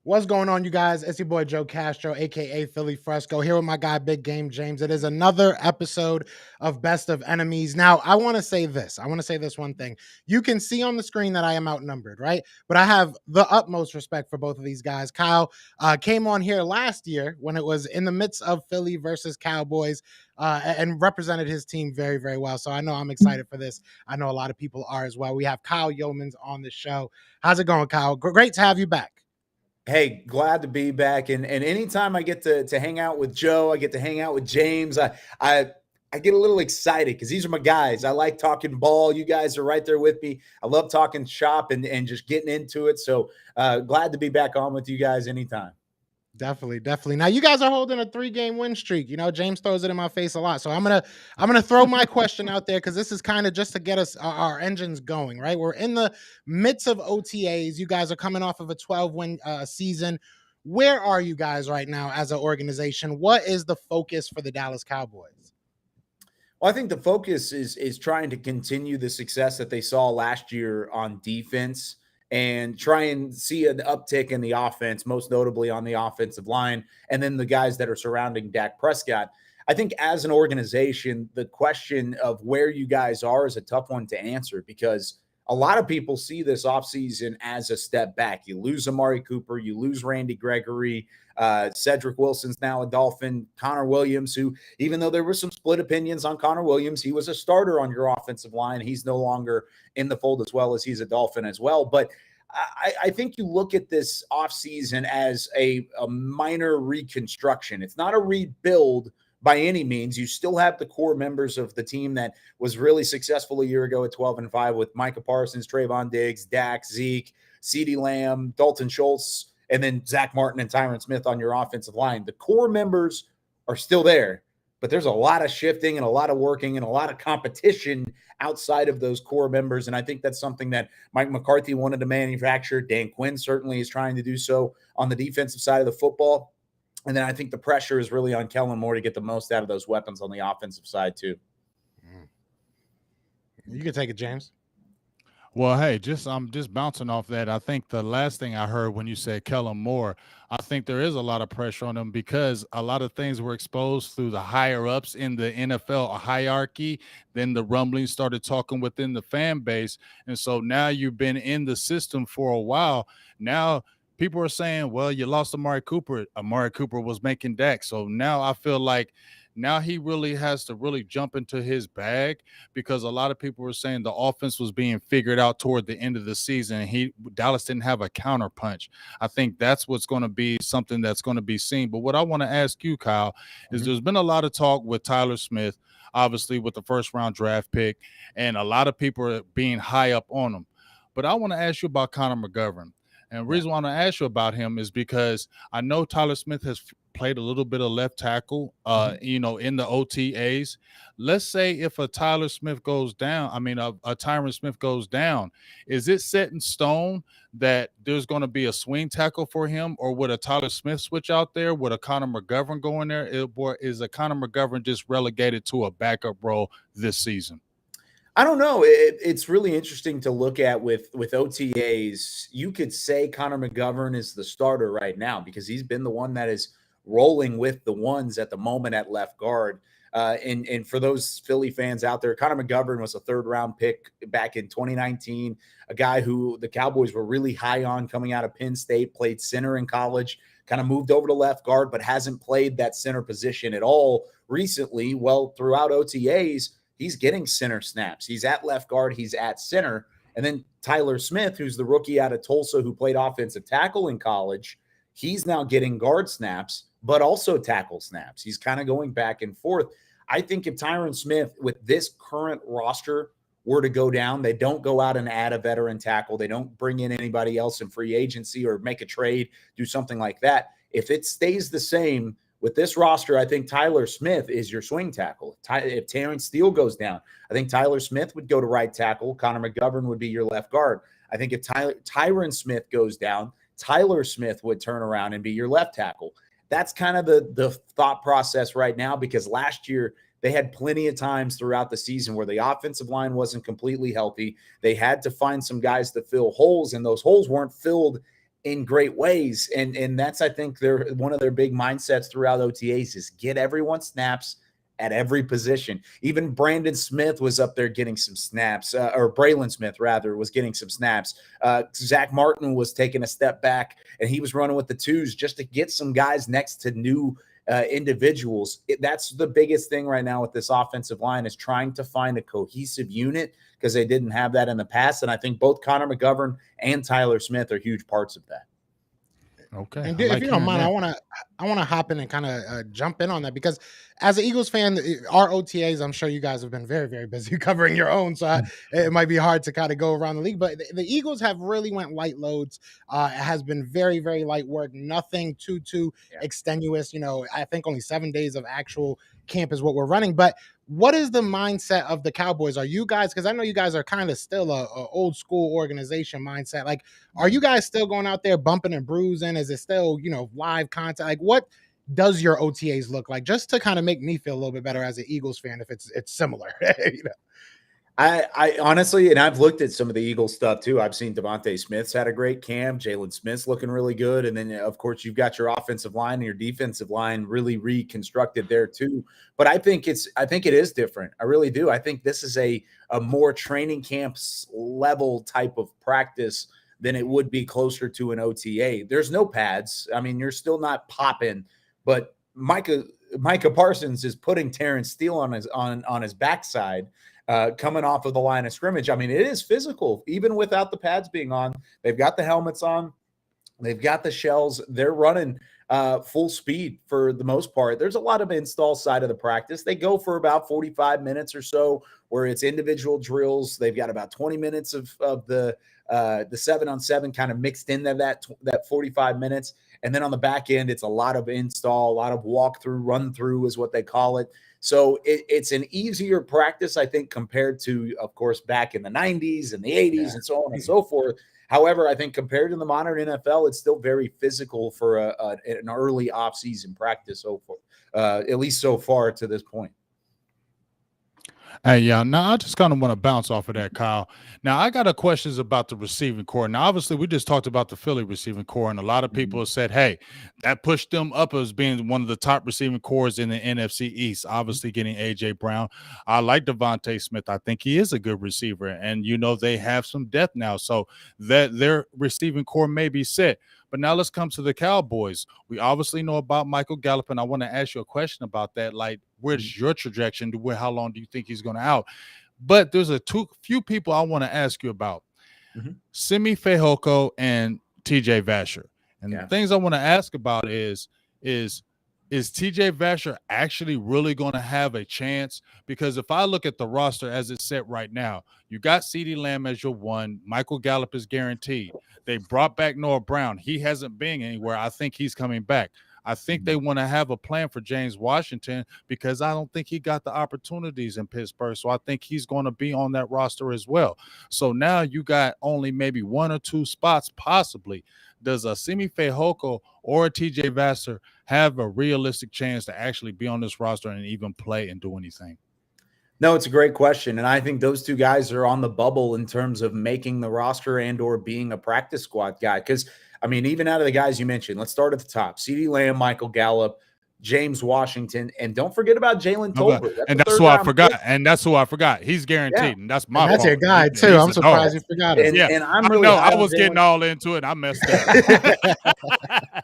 What's going on, you guys? It's your boy Joe Castro, aka Philly Fresco, here with my guy Big Game James. It is another episode of Best of Enemies. Now, I want to say this. I want to say this one thing. You can see on the screen that I am outnumbered, right? But I have the utmost respect for both of these guys. Kyle came on here last year when it was in the midst of Philly versus Cowboys and represented his team very, very well. So I know I'm excited for this. I know a lot of people are as well. We have Kyle Yeomans on the show. How's it going, Kyle? Great to have you back. Hey, glad to be back. And anytime I get to hang out with Joe, I get to hang out with James, I get a little excited because these are my guys. I like talking ball. You guys are right there with me. I love talking shop and just getting into it. So glad to be back on with you guys anytime. Definitely. Now you guys are holding a 3-game win streak. James throws it in my face a lot. So I'm gonna throw my question out there because this is kind of just to get us our engines going, right? We're in the midst of OTAs. You guys are coming off of a 12-win season. Where are you guys right now as an organization? What is the focus for the Dallas Cowboys? Well, I think the focus is trying to continue the success that they saw last year on defense and try and see an uptick in the offense, most notably on the offensive line, and then the guys that are surrounding Dak Prescott. I think as an organization, the question of where you guys are is a tough one to answer because a lot of people see this offseason as a step back. You lose Amari Cooper, you lose Randy Gregory, Cedric Wilson's now a Dolphin. Connor Williams, who, even though there were some split opinions on Connor Williams, he was a starter on your offensive line. He's no longer in the fold as well, as he's a Dolphin as well. But I think you look at this offseason as a minor reconstruction. It's not a rebuild by any means. You still have the core members of the team that was really successful a year ago at 12-5 with Micah Parsons, Trayvon Diggs, Dak, Zeke, CeeDee Lamb, Dalton Schultz, and then Zach Martin and Tyron Smith on your offensive line. The core members are still there, but there's a lot of shifting and a lot of working and a lot of competition outside of those core members. And I think that's something that Mike McCarthy wanted to manufacture. Dan Quinn certainly is trying to do so on the defensive side of the football. And then I think the pressure is really on Kellen Moore to get the most out of those weapons on the offensive side too. You can take it, James. Well, hey, I'm just bouncing off that. I think the last thing I heard when you said Kellen Moore, I think there is a lot of pressure on him because a lot of things were exposed through the higher ups in the NFL hierarchy. Then the rumblings started talking within the fan base. And so now you've been in the system for a while. Now people are saying, well, you lost Amari Cooper. Amari Cooper was making Dak. So now I feel like now he really has to really jump into his bag because a lot of people were saying the offense was being figured out toward the end of the season. And Dallas didn't have a counter punch. I think that's what's going to be something that's going to be seen. But what I want to ask you, Kyle, is there's been a lot of talk with Tyler Smith, obviously with the first round draft pick, and a lot of people are being high up on him. But I want to ask you about Connor McGovern. And the reason why I want to ask you about him is because I know Tyler Smith has played a little bit of left tackle, in the OTAs. Let's say if a Tyler Smith goes down, a Tyron Smith goes down, is it set in stone that there's going to be a swing tackle for him, or would a Tyler Smith switch out there? Would a Connor McGovern go in there? Or is a Connor McGovern just relegated to a backup role this season? I don't know. It's really interesting to look at with OTAs. You could say Connor McGovern is the starter right now because he's been the one that is rolling with the ones at the moment at left guard. And for those Philly fans out there, Connor McGovern was a third-round pick back in 2019, a guy who the Cowboys were really high on coming out of Penn State, played center in college, kind of moved over to left guard, but hasn't played that center position at all recently. Well, throughout OTAs, he's getting center snaps. He's at left guard. He's at center. And then Tyler Smith, who's the rookie out of Tulsa who played offensive tackle in college, he's now getting guard snaps, but also tackle snaps. He's kind of going back and forth. I think if Tyron Smith, with this current roster, were to go down, they don't go out and add a veteran tackle. They don't bring in anybody else in free agency or make a trade, do something like that. If it stays the same, with this roster, I think Tyler Smith is your swing tackle. If Terrence Steele goes down, I think Tyler Smith would go to right tackle. Connor McGovern would be your left guard. I think if Tyron Smith goes down, Tyler Smith would turn around and be your left tackle. That's kind of the thought process right now because last year they had plenty of times throughout the season where the offensive line wasn't completely healthy. They had to find some guys to fill holes, and those holes weren't filled in great ways. And that's, I think, one of their big mindsets throughout OTAs is get everyone snaps at every position. Even Brandon Smith was up there getting some snaps, or Braylon Smith, rather, was getting some snaps. Zach Martin was taking a step back, and he was running with the twos just to get some guys next to new individuals. That's the biggest thing right now with this offensive line is trying to find a cohesive unit because they didn't have that in the past. And I think both Connor McGovern and Tyler Smith are huge parts of that. Okay. And if you don't mind, I want to hop in and kind of jump in on that because as an Eagles fan, our OTAs, I'm sure you guys have been very, very busy covering your own. So it might be hard to kind of go around the league, but the Eagles have really went light loads. It has been very, very light work. Nothing too extenuous. I think only 7 days of actual camp is what we're running. But what is the mindset of the Cowboys? Are you guys, because I know you guys are kind of still a old school organization mindset. Like, are you guys still going out there bumping and bruising? Is it still, live content? Like, what does your OTAs look like? Just to kind of make me feel a little bit better as an Eagles fan, if it's similar. I honestly, and I've looked at some of the Eagles stuff too. I've seen Devontae Smith's had a great camp. Jalen Smith's looking really good. And then, of course, you've got your offensive line and your defensive line really reconstructed there too. But I think it is different. I really do. I think this is a more training camps level type of practice than it would be closer to an OTA. There's no pads. I mean, you're still not popping, but Micah Parsons is putting Terrence Steele on his backside, coming off of the line of scrimmage. I mean, it is physical, even without the pads being on. They've got the helmets on. They've got the shells. They're running full speed for the most part. There's a lot of install side of the practice. They go for about 45 minutes or so, where it's individual drills. They've got about 20 minutes of the 7-on-7 kind of mixed into that 45 minutes. And then on the back end, it's a lot of install, a lot of walkthrough, run through is what they call it. So it's an easier practice, I think, compared to, of course, back in the 90s and the 80s and so on and so forth. However, I think compared to the modern NFL, it's still very physical for an early offseason practice, at least so far to this point. Hey, yeah. Now I just kind of want to bounce off of that, Kyle. Now I got a questions about the receiving core. Now, obviously, we just talked about the Philly receiving core, and a lot of people have said, "Hey, that pushed them up as being one of the top receiving cores in the NFC East." Obviously, getting AJ Brown. I like Devontae Smith. I think he is a good receiver, and they have some depth now, so that their receiving core may be set. But now let's come to the Cowboys. We obviously know about Michael Gallup, and I want to ask you a question about that. Like, where's your trajectory? How long do you think he's going to out? But there's few people I want to ask you about. Simi Fehoko and TJ Vasher. And the things I want to ask about is TJ Vasher actually really going to have a chance? Because if I look at the roster as it's set right now, you got CeeDee Lamb as your one. Michael Gallup is guaranteed. They brought back Noah Brown. He hasn't been anywhere. I think he's coming back. I think they want to have a plan for James Washington, because I don't think he got the opportunities in Pittsburgh. So I think he's going to be on that roster as well. So now you got only maybe one or two spots possibly. Does a Simi Fehoko or a TJ Vasser have a realistic chance to actually be on this roster and even play and do anything? No, it's a great question. And I think those two guys are on the bubble in terms of making the roster and or being a practice squad guy. Because, I mean, even out of the guys you mentioned, let's start at the top. CeeDee Lamb, Michael Gallup, James Washington, and don't forget about Jalen Tolbert. That's who I forgot. And that's who I forgot. He's guaranteed, and that's my fault. That's your guy, too. I'm surprised you forgot him. And I'm really I was getting all into it. I messed up.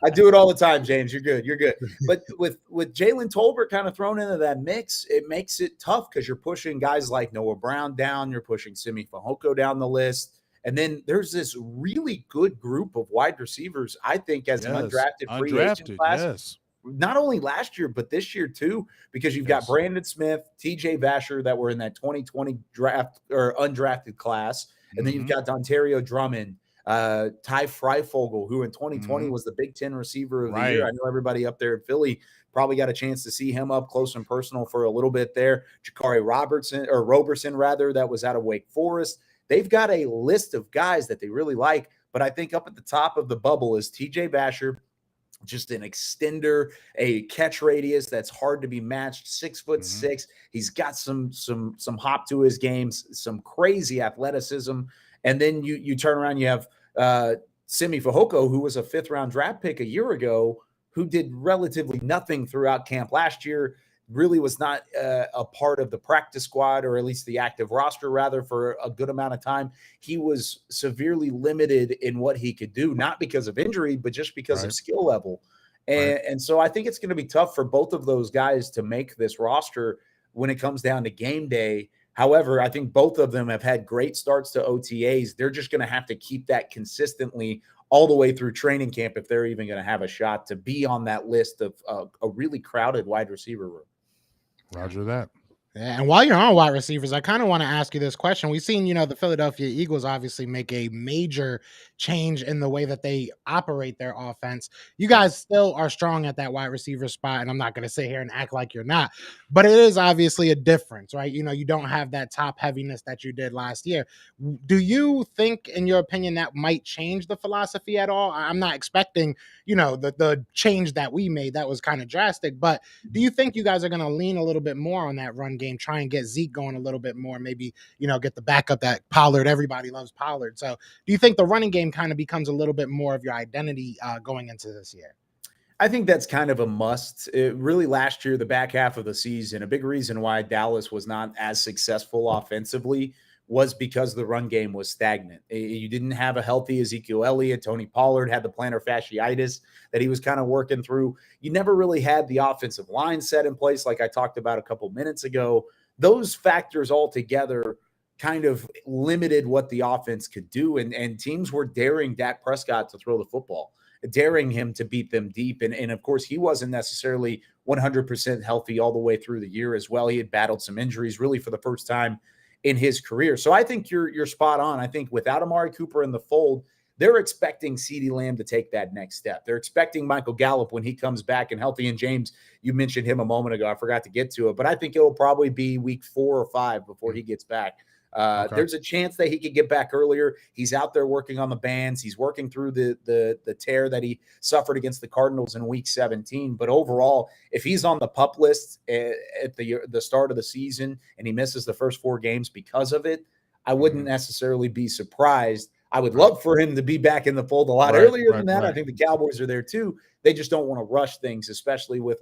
I do it all the time, James. You're good. You're good. But with Jalen Tolbert kind of thrown into that mix, it makes it tough because you're pushing guys like Noah Brown down. You're pushing Simi Fehoko down the list. And then there's this really good group of wide receivers, I think, as an undrafted free agent class. Not only last year, but this year too, because you've got Brandon Smith, TJ Vasher that were in that 2020 draft or undrafted class. And then you've got Dontario Drummond, Ty Freifogel, who in 2020 was the Big Ten receiver of the year. I know everybody up there in Philly probably got a chance to see him up close and personal for a little bit there. Jakari Roberson, that was out of Wake Forest. They've got a list of guys that they really like, but I think up at the top of the bubble is TJ Vasher, just an extender, a catch radius that's hard to be matched. 6'6". He's got some hop to his games, some crazy athleticism. And then you turn around, you have Simi Fehoko, who was a 5th-round draft pick a year ago, who did relatively nothing throughout camp last year. Really was not a part of the practice squad, or at least the active roster, rather, for a good amount of time. He was severely limited in what he could do, not because of injury, but just because of skill level. And so I think it's going to be tough for both of those guys to make this roster when it comes down to game day. However, I think both of them have had great starts to OTAs. They're just going to have to keep that consistently all the way through training camp if they're even going to have a shot to be on that list of a really crowded wide receiver room. Roger that. Yeah, and while you're on wide receivers, I kind of want to ask you this question. We've seen, the Philadelphia Eagles obviously make a major change in the way that they operate their offense. You guys still are strong at that wide receiver spot, and I'm not going to sit here and act like you're not, but it is obviously a difference, right? You don't have that top heaviness that you did last year. Do you think, in your opinion, that might change the philosophy at all? I'm not expecting, the change that we made. That was kind of drastic, but do you think you guys are going to lean a little bit more on that run game, try and get Zeke going a little bit more, maybe, get the backup that Pollard, everybody loves Pollard. So do you think the running game kind of becomes a little bit more of your identity going into this year? I think that's kind of a must. Really, last year, the back half of the season, a big reason why Dallas was not as successful offensively was because the run game was stagnant. You didn't have a healthy Ezekiel Elliott. Tony Pollard had the plantar fasciitis that he was kind of working through. You never really had the offensive line set in place, like I talked about a couple minutes ago. Those factors all together kind of limited what the offense could do. And teams were daring Dak Prescott to throw the football, daring him to beat them deep. And of course, he wasn't necessarily 100% healthy all the way through the year as well. He had battled some injuries really for the first time in his career. So I think you're spot on. I think without Amari Cooper in the fold, they're expecting CeeDee Lamb to take that next step. They're expecting Michael Gallup when he comes back and healthy. And James, you mentioned him a moment ago. I forgot to get to it, but I think it'll probably be week 4 or 5 before he gets back. There's a chance that he could get back earlier. He's out there working on the bands. He's working through the tear that he suffered against the Cardinals in week 17. But overall, if he's on the PUP list at the start of the season and he misses the first 4 games because of it, I wouldn't necessarily be surprised. I would love for him to be back in the fold a lot earlier than that. I think the Cowboys are there too. They just don't want to rush things, especially with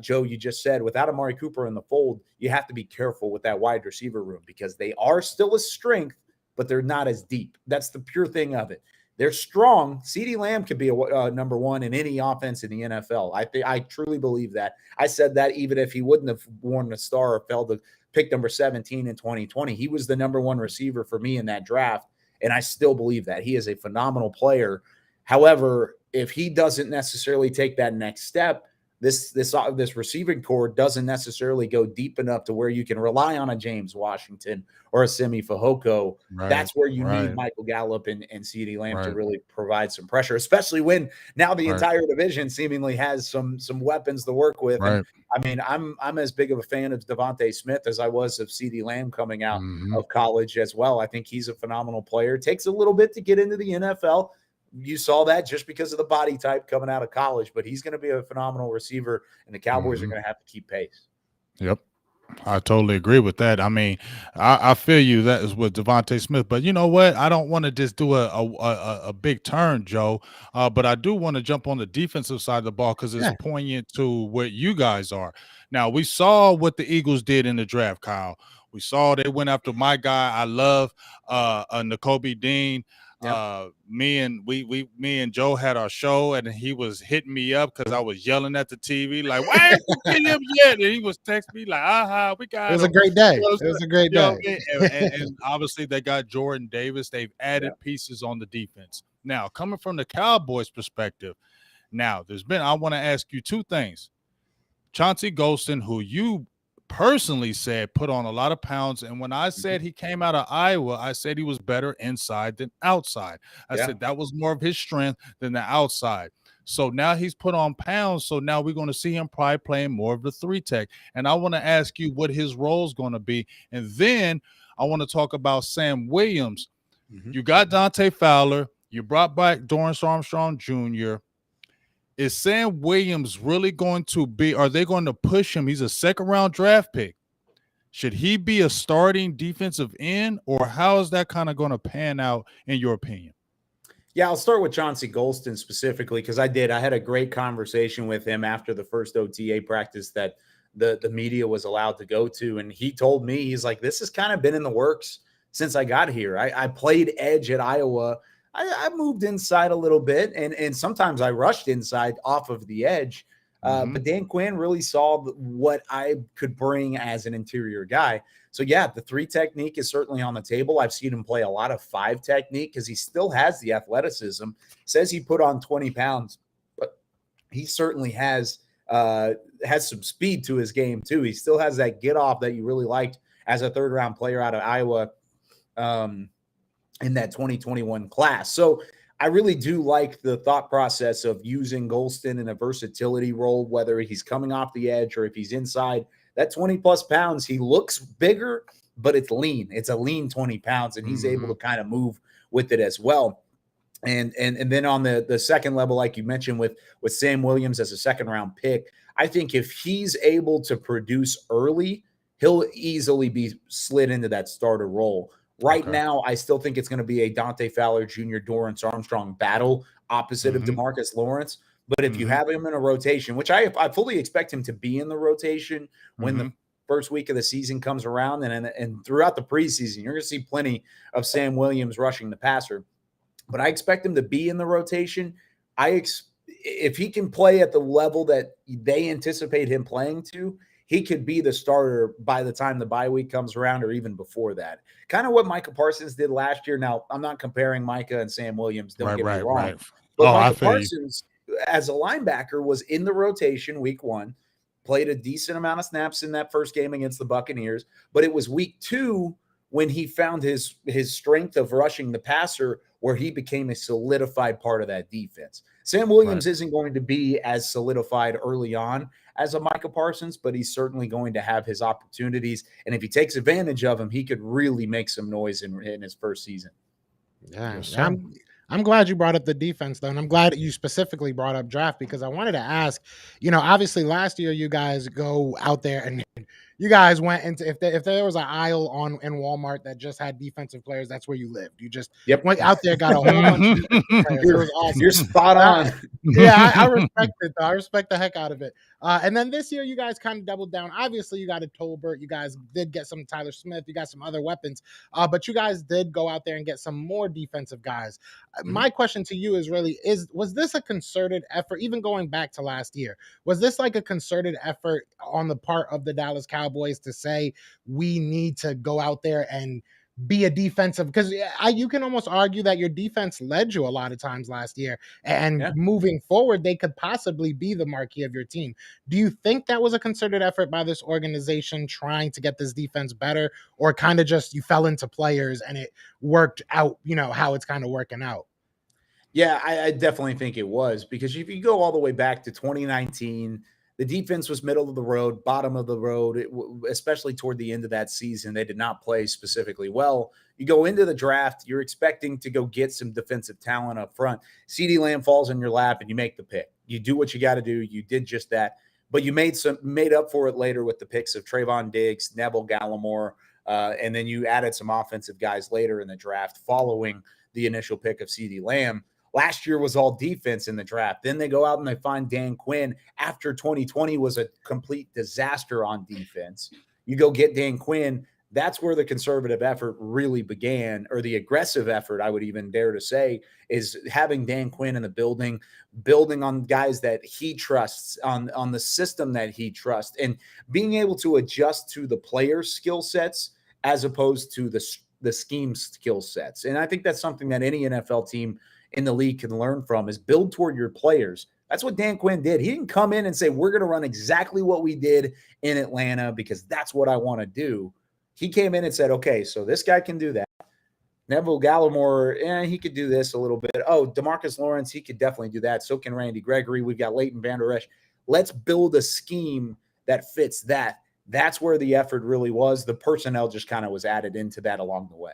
Joe, you just said, without Amari Cooper in the fold, you have to be careful with that wide receiver room because they are still a strength, but they're not as deep. That's the pure thing of it. They're strong. CeeDee Lamb could be a number 1 in any offense in the NFL. I truly believe that. I said that even if he wouldn't have worn the star or fell to pick number 17 in 2020, he was the number 1 receiver for me in that draft, and I still believe that. He is a phenomenal player. However, if he doesn't necessarily take that next step, this receiving core doesn't necessarily go deep enough to where you can rely on a James Washington or a Simi Fehoko. That's where you need Michael Gallup and CeeDee Lamb to really provide some pressure, especially when now the entire division seemingly has some weapons to work with. And, I mean, I'm as big of a fan of Devontae Smith as I was of CeeDee Lamb coming out of college as well. I think he's a phenomenal player. It takes a little bit to get into the NFL. You saw that just because of the body type coming out of college, but he's going to be a phenomenal receiver, and the Cowboys are going to have to keep pace. Yep. I totally agree with that. I mean, I feel you that is with Devontae Smith, but you know what? I don't want to just do a big turn, Joe, but I do want to jump on the defensive side of the ball because it's poignant to what you guys are. Now, we saw what the Eagles did in the draft, Kyle. We saw they went after my guy. I love Nakobe Dean. Me and Joe had our show, and he was hitting me up because I was yelling at the TV like, "Why ain't you get him yet?" And he was texting me like, "We got." It was a great day. It was a great day. And obviously they got Jordan Davis. They've added pieces on the defense. Now, coming from the Cowboys' perspective, I want to ask you 2 things. Chauncey Golston, who you personally said put on a lot of pounds, and when I said he came out of Iowa, I said he was better inside than outside. I said that was more of his strength than the outside. So now he's put on pounds, so now we're going to see him probably playing more of the 3-tech, and I want to ask you what his role is going to be, and then I want to talk about Sam Williams. You got Dante Fowler, you brought back Dorrance Armstrong Jr. Is Sam Williams really going to be, are they going to push him? He's a 2nd-round draft pick. Should he be a starting defensive end, or how is that kind of going to pan out in your opinion? Yeah, I'll start with Chauncey Golston specifically because I had a great conversation with him after the first OTA practice that the media was allowed to go to. And he told me, he's like, this has kind of been in the works since I got here. I played edge at Iowa. I moved inside a little bit, and sometimes I rushed inside off of the edge. But Dan Quinn really saw what I could bring as an interior guy. So, yeah, the 3 technique is certainly on the table. I've seen him play a lot of 5 technique because he still has the athleticism. Says he put on 20 pounds, but he certainly has some speed to his game too. He still has that get off that you really liked as a 3rd-round player out of Iowa. In that 2021 class. So I really do like the thought process of using Golston in a versatility role, whether he's coming off the edge or if he's inside. That 20-plus pounds, he looks bigger, but it's lean. It's a lean 20 pounds, and he's able to kind of move with it as well. And then on the second level, like you mentioned with Sam Williams as a 2nd-round pick, I think if he's able to produce early, he'll easily be slid into that starter role. Right now, I still think it's going to be a Dante Fowler Jr., Dorrance Armstrong battle opposite of DeMarcus Lawrence. But if you have him in a rotation, which I fully expect him to be in the rotation when the first week of the season comes around, and throughout the preseason, you're going to see plenty of Sam Williams rushing the passer. But I expect him to be in the rotation. If he can play at the level that they anticipate him playing to, he could be the starter by the time the bye week comes around, or even before that. Kind of what Micah Parsons did last year. Now, I'm not comparing Micah and Sam Williams, don't get me wrong. Right. But Oh, Micah Parsons, as a linebacker, was in the rotation week 1, played a decent amount of snaps in that first game against the Buccaneers. But it was week 2 when he found his strength of rushing the passer, where he became a solidified part of that defense. Sam Williams isn't going to be as solidified early on as a Micah Parsons, but he's certainly going to have his opportunities. And if he takes advantage of them, he could really make some noise in his first season. Yeah, yes, I'm glad you brought up the defense, though, and I'm glad you specifically brought up draft, because I wanted to ask, obviously last year you guys go out there and you guys went into, if there was an aisle in Walmart that just had defensive players, that's where you lived. You just went out there, got a whole bunch of defensive players. It was awesome. You're spot on. I respect it, though. I respect the heck out of it. And then this year, you guys kind of doubled down. Obviously, you got a Tolbert. You guys did get some Tyler Smith. You got some other weapons. But you guys did go out there and get some more defensive guys. My question to you is really, was this a concerted effort, even going back to last year? Was this like a concerted effort on the part of the Dallas Cowboys to say, we need to go out there and be a defensive, because you can almost argue that your defense led you a lot of times last year, and moving forward, they could possibly be the marquee of your team. Do you think that was a concerted effort by this organization trying to get this defense better, or kind of just you fell into players and it worked out, how it's kind of working out? Yeah, I definitely think it was, because if you go all the way back to 2019, the defense was middle of the road, bottom of the road, especially toward the end of that season. They did not play specifically well. You go into the draft, you're expecting to go get some defensive talent up front. CeeDee Lamb falls in your lap and you make the pick. You do what you got to do. You did just that. But you made up for it later with the picks of Trayvon Diggs, Neville Gallimore, and then you added some offensive guys later in the draft following the initial pick of CeeDee Lamb. Last year was all defense in the draft. Then they go out and they find Dan Quinn after 2020 was a complete disaster on defense. You go get Dan Quinn. That's where the conservative effort really began, or the aggressive effort, I would even dare to say, is having Dan Quinn in the building on guys that he trusts, on the system that he trusts, and being able to adjust to the players' skill sets as opposed to the scheme skill sets. And I think that's something that any NFL team in the league can learn from, is build toward your players. That's what Dan Quinn did. He didn't come in and say, we're going to run exactly what we did in Atlanta because that's what I want to do. He came in and said, okay, so this guy can do that. Neville Gallimore, he could do this a little bit. Oh, DeMarcus Lawrence, he could definitely do that. So can Randy Gregory. We've got Leighton Vander Esch. Let's build a scheme that fits that. That's where the effort really was. The personnel just kind of was added into that along the way.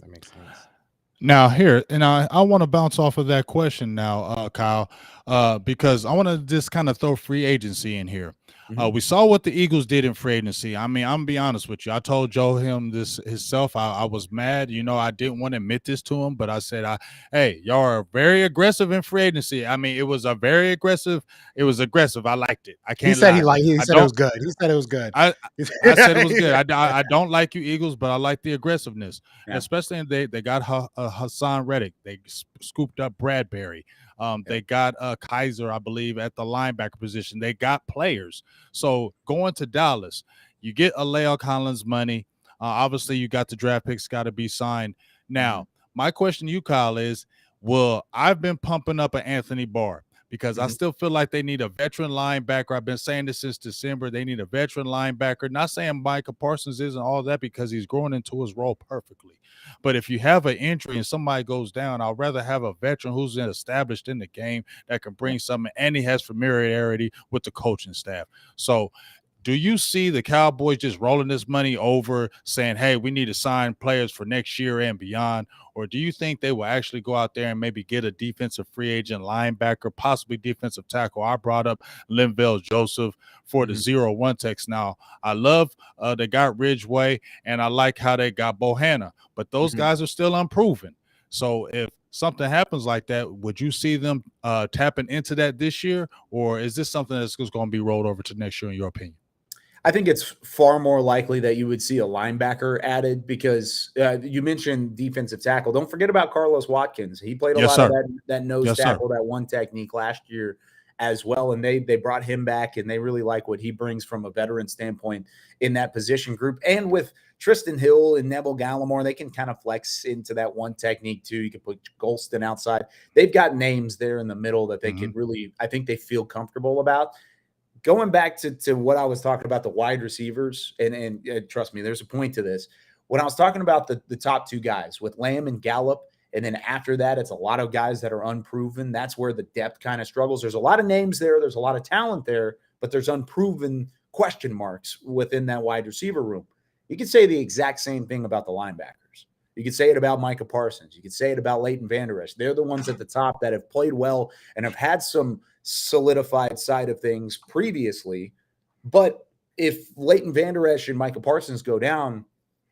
That makes sense. Now here, and I want to bounce off of that question now, Kyle, because I want to just kind of throw free agency in here. We saw what the Eagles did in free agency. I mean, I'm gonna be honest with you. I told Joe this himself. I was mad. I didn't want to admit this to him, but I said, hey, y'all are very aggressive in free agency. I mean, it was aggressive. It was aggressive. I liked it. I can't. He said he said it was good. He said it was good. I said it was good. I don't like you Eagles, but I like the aggressiveness, especially they got Hassan Reddick. They scooped up Bradbury. They got Kaiser, I believe, at the linebacker position. They got players. So going to Dallas, you get Aleo Collins money. Obviously, you got the draft picks got to be signed. Now, my question to you, Kyle, is, I've been pumping up an Anthony Barr because I still feel like they need a veteran linebacker. I've been saying this since December. They need a veteran linebacker. Not saying Micah Parsons isn't all that, because he's growing into his role perfectly. But if you have an injury and somebody goes down, I'd rather have a veteran who's established in the game that can bring something, and he has familiarity with the coaching staff. So do you see the Cowboys just rolling this money over, saying, hey, we need to sign players for next year and beyond? Or do you think they will actually go out there and maybe get a defensive free agent linebacker, possibly defensive tackle? I brought up Linval Joseph for the 0-1 text. Now, I love they got Ridgeway, and I like how they got Bohanna, but those guys are still unproven. So if something happens like that, would you see them tapping into that this year, or is this something that's just going to be rolled over to next year, in your opinion? I think it's far more likely that you would see a linebacker added because you mentioned defensive tackle. Don't forget about Carlos Watkins. He played a Yes, lot of sir. that nose Yes, sir. tackle, that one technique last year as well. And they brought him back, and they really like what he brings from a veteran standpoint in that position group. And with Tristan Hill and Neville Gallimore, they can kind of flex into that one technique too. You can put Golston outside. They've got names there in the middle that they could really, I think they feel comfortable about. Going back to what I was talking about, the wide receivers, and trust me, there's a point to this. When I was talking about the top two guys with Lamb and Gallup, and then after that, it's a lot of guys that are unproven. That's where the depth kind of struggles. There's a lot of names there. There's a lot of talent there, but there's unproven question marks within that wide receiver room. You could say the exact same thing about the linebackers. You could say it about Micah Parsons. You could say it about Leighton Vander Esch. They're the ones at the top that have played well and have had some solidified side of things previously. But if Leighton Vander Esch and Micah Parsons go down,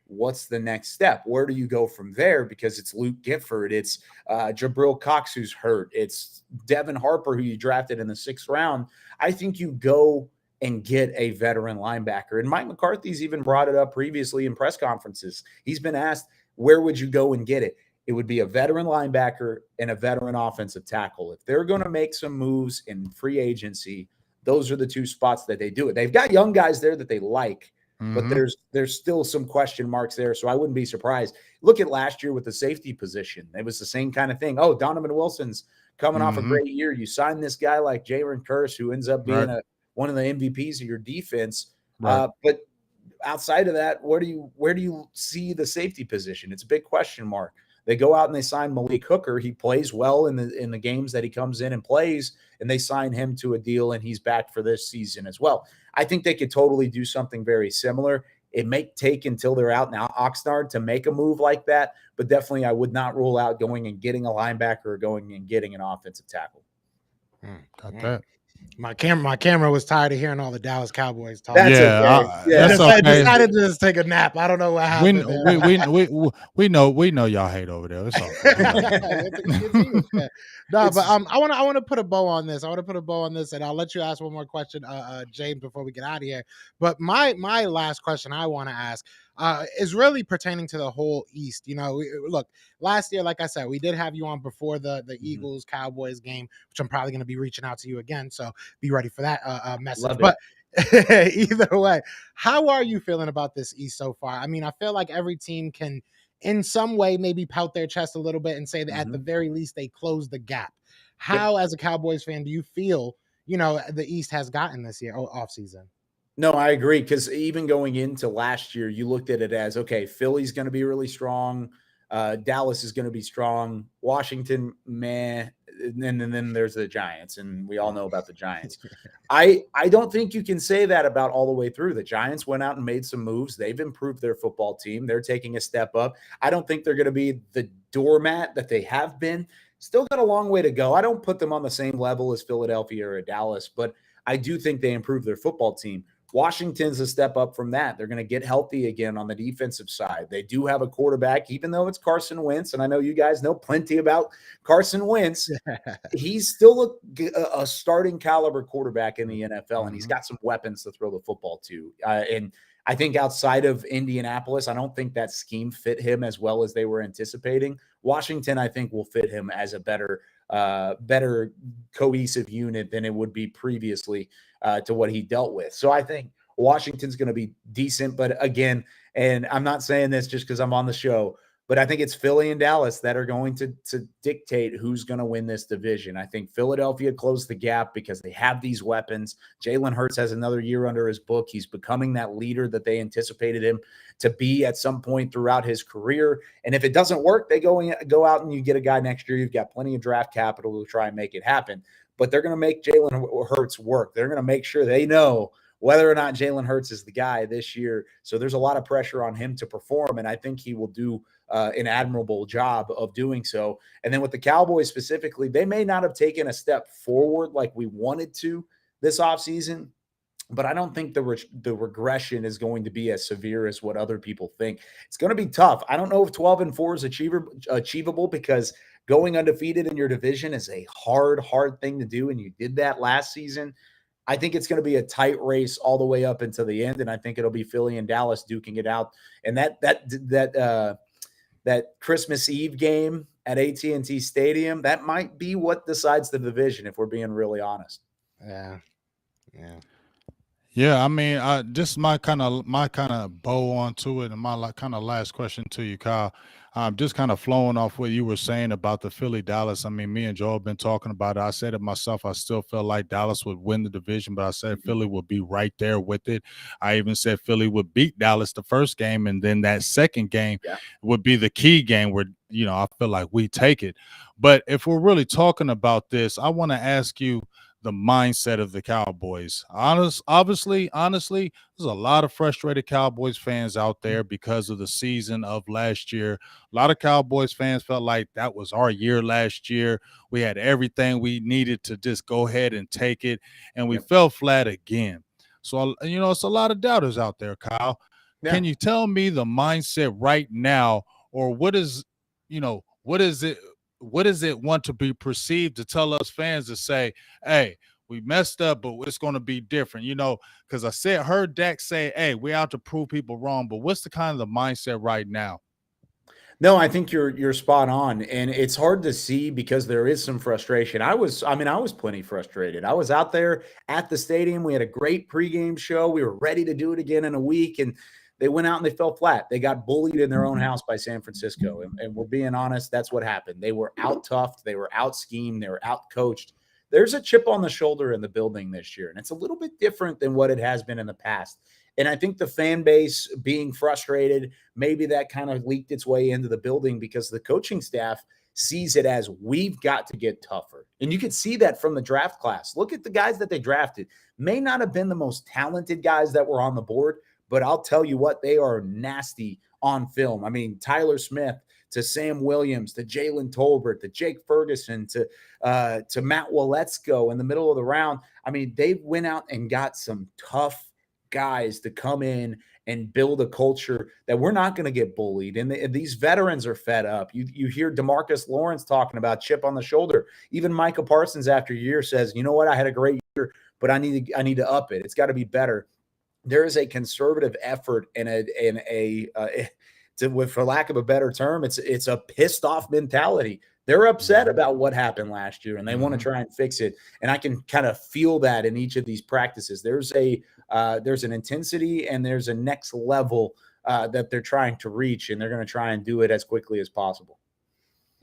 what's the next step? Where do you go from there? Because it's Luke Gifford, it's Jabril Cox who's hurt, it's Devin Harper who you drafted in the 6th round. I think you go and get a veteran linebacker. And Mike McCarthy's even brought it up previously in press conferences. He's been asked, where would you go and get it? It would be a veteran linebacker and a veteran offensive tackle. If they're going to make some moves in free agency, those are the two spots that they do it. They've got young guys there that they like, but there's still some question marks there. So I wouldn't be surprised. Look at last year with the safety position. It was the same kind of thing. Oh, Donovan Wilson's coming off a great year. You sign this guy like Jalen Kearse, who ends up being one of the MVPs of your defense. But outside of that, where do you see the safety position? It's a big question mark. They go out and they sign Malik Hooker. He plays well in the games that he comes in and plays, and they sign him to a deal, and he's back for this season as well. I think they could totally do something very similar. It may take until they're out now Oxnard to make a move like that, but definitely I would not rule out going and getting a linebacker or going and getting an offensive tackle. Got that. My camera was tired of hearing all the Dallas Cowboys talk. That's That's I okay. decided to just take a nap. I don't know what happened. We know y'all hate over there. It's okay. No, but I want to put a bow on this. And I'll let you ask one more question, James, before we get out of here. But my last question I want to ask is really pertaining to the whole East. You know, look, last year, like I said, we did have you on before the Eagles Cowboys game, which I'm probably going to be reaching out to you again. So be ready for that message. But either way, how are you feeling about this East so far? I mean, I feel like every team can, in some way, maybe pout their chest a little bit and say that at the very least they closed the gap. How, as a Cowboys fan, do you feel, the East has gotten this year off season? No, I agree, because even going into last year, you looked at it as, okay, Philly's going to be really strong. Dallas is going to be strong. Washington, meh. And then there's the Giants, and we all know about the Giants. I don't think you can say that about all the way through. The Giants went out and made some moves. They've improved their football team. They're taking a step up. I don't think they're going to be the doormat that they have been. Still got a long way to go. I don't put them on the same level as Philadelphia or Dallas, but I do think they improved their football team. Washington's a step up from that. They're going to get healthy again on the defensive side. They do have a quarterback, even though it's Carson Wentz, and I know you guys know plenty about Carson Wentz. He's still a starting caliber quarterback in the NFL, and he's got some weapons to throw the football to. And I think outside of Indianapolis, I don't think that scheme fit him as well as they were anticipating. Washington, I think, will fit him as a better cohesive unit than it would be previously to what he dealt with. So I think Washington's going to be decent, but again, and I'm not saying this just because I'm on the show, but I think it's Philly and Dallas that are going to dictate who's going to win this division. I think Philadelphia closed the gap because they have these weapons. Jalen Hurts has another year under his book. He's becoming that leader that they anticipated him to be at some point throughout his career. And if it doesn't work, they go out and you get a guy next year. You've got plenty of draft capital to try and make it happen. But they're going to make Jalen Hurts work. They're going to make sure they know whether or not Jalen Hurts is the guy this year. So there's a lot of pressure on him to perform, and I think he will do an admirable job of doing so. And then with the Cowboys specifically, they may not have taken a step forward like we wanted to this offseason, but I don't think the regression is going to be as severe as what other people think. It's going to be tough. I don't know if 12-4 is achievable because going undefeated in your division is a hard thing to do, and you did that last season. I think it's going to be a tight race all the way up until the end, and I think it'll be Philly and Dallas duking it out. And that Christmas Eve game at AT&T Stadium, that might be what decides the division, if we're being really honest. Yeah. Yeah, I mean, just my kind of bow onto it, and my kind of last question to you, Kyle. Just kind of flowing off what you were saying about the Philly Dallas. I mean, me and Joe have been talking about it. I said it myself. I still feel like Dallas would win the division, but I said Philly would be right there with it. I even said Philly would beat Dallas the first game, and then that second game would be the key game where, you know, I feel like we take it. But if we're really talking about this, I want to ask you the mindset of the Cowboys. Honestly, there's a lot of frustrated Cowboys fans out there because of the season of last year. A lot of Cowboys fans felt like that was our year last year. We had everything we needed to just go ahead and take it, and we fell flat again. So, you know, it's a lot of doubters out there, Kyle. Yeah. Can you tell me the mindset right now, or what is it want to be perceived to tell us fans to say, hey, we messed up, but it's going to be different, you know, because heard Dak say, hey, we're out to prove people wrong, but what's the kind of the mindset right now? No, I think you're spot on, and it's hard to see because there is some frustration. I was plenty frustrated. I was out there at the stadium. We had a great pregame show. We were ready to do it again in a week, and they went out and they fell flat. They got bullied in their own house by San Francisco. And we're being honest, that's what happened. They were out-toughed. They were out-schemed. They were out-coached. There's a chip on the shoulder in the building this year, and it's a little bit different than what it has been in the past. And I think the fan base being frustrated, maybe that kind of leaked its way into the building because the coaching staff sees it as we've got to get tougher. And you could see that from the draft class. Look at the guys that they drafted. May not have been the most talented guys that were on the board, but I'll tell you what, they are nasty on film. I mean, Tyler Smith to Sam Williams to Jalen Tolbert to Jake Ferguson to Matt Waletzko in the middle of the round. I mean, they went out and got some tough guys to come in and build a culture that we're not going to get bullied. And these veterans are fed up. You hear DeMarcus Lawrence talking about chip on the shoulder. Even Micah Parsons after a year says, you know what, I had a great year, but I need to up it. It's got to be better. There is a conservative effort and for lack of a better term, it's a pissed off mentality. They're upset about what happened last year and they want to try and fix it. And I can kind of feel that in each of these practices. There's an intensity and there's a next level that they're trying to reach, and they're going to try and do it as quickly as possible.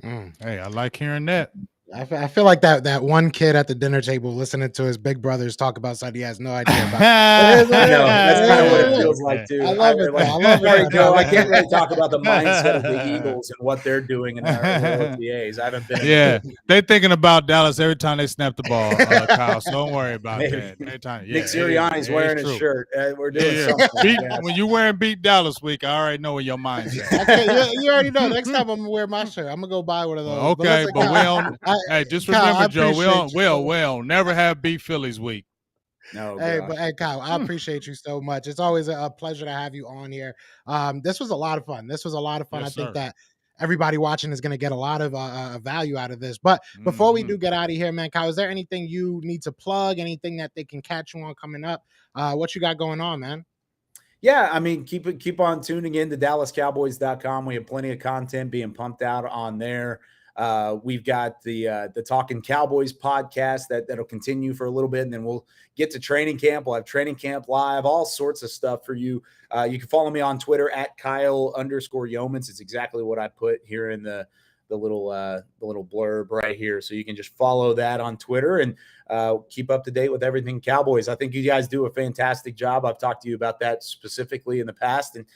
Hey, I like hearing that. I feel like that one kid at the dinner table listening to his big brothers talk about something he has no idea about. I know, that's kind of what it feels like too. I love it. No, I can't really talk about the mindset of the Eagles and what they're doing in their OTAs. I haven't been. Yeah, they're thinking about Dallas every time they snap the ball, Kyle. So don't worry about that. Every time, Nick Sirianni's wearing his shirt. We're doing something. When you're wearing beat Dallas week, I already know where your mind's at. You already know. Next time I'm gonna wear my shirt. I'm gonna go buy one of those. Okay, but we don't. Hey, just remember, Joe, we'll never have beat Phillies week. No, hey, Kyle, I appreciate you so much. It's always a pleasure to have you on here. This was a lot of fun. Yes, I think that everybody watching is going to get a lot of value out of this. But before we do get out of here, man, Kyle, is there anything you need to plug? Anything that they can catch you on coming up? What you got going on, man? Yeah, I mean, keep on tuning in to DallasCowboys.com. We have plenty of content being pumped out on there. We've got the Talking Cowboys podcast that'll continue for a little bit, and then we'll get to training camp. We'll have training camp live, all sorts of stuff for you. You can follow me on Twitter at Kyle_Yeomans. It's exactly what I put here in the little blurb right here. So you can just follow that on Twitter and keep up to date with everything Cowboys. I think you guys do a fantastic job. I've talked to you about that specifically in the past, and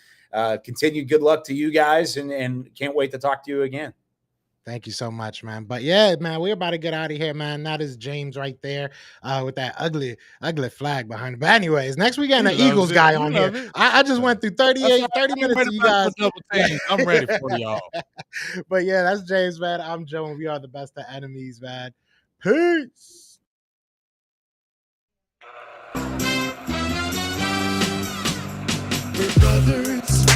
continued good luck to you guys, and can't wait to talk to you again. Thank you so much, man. But yeah, man, we're about to get out of here, man. That is James right there with that ugly flag behind him. But anyways, next we got an Eagles guy on here. I just went through 30 minutes of you guys. I'm ready for y'all. But yeah, that's James, man. I'm Joe, and we are the best of enemies, man. Peace. We're brothers.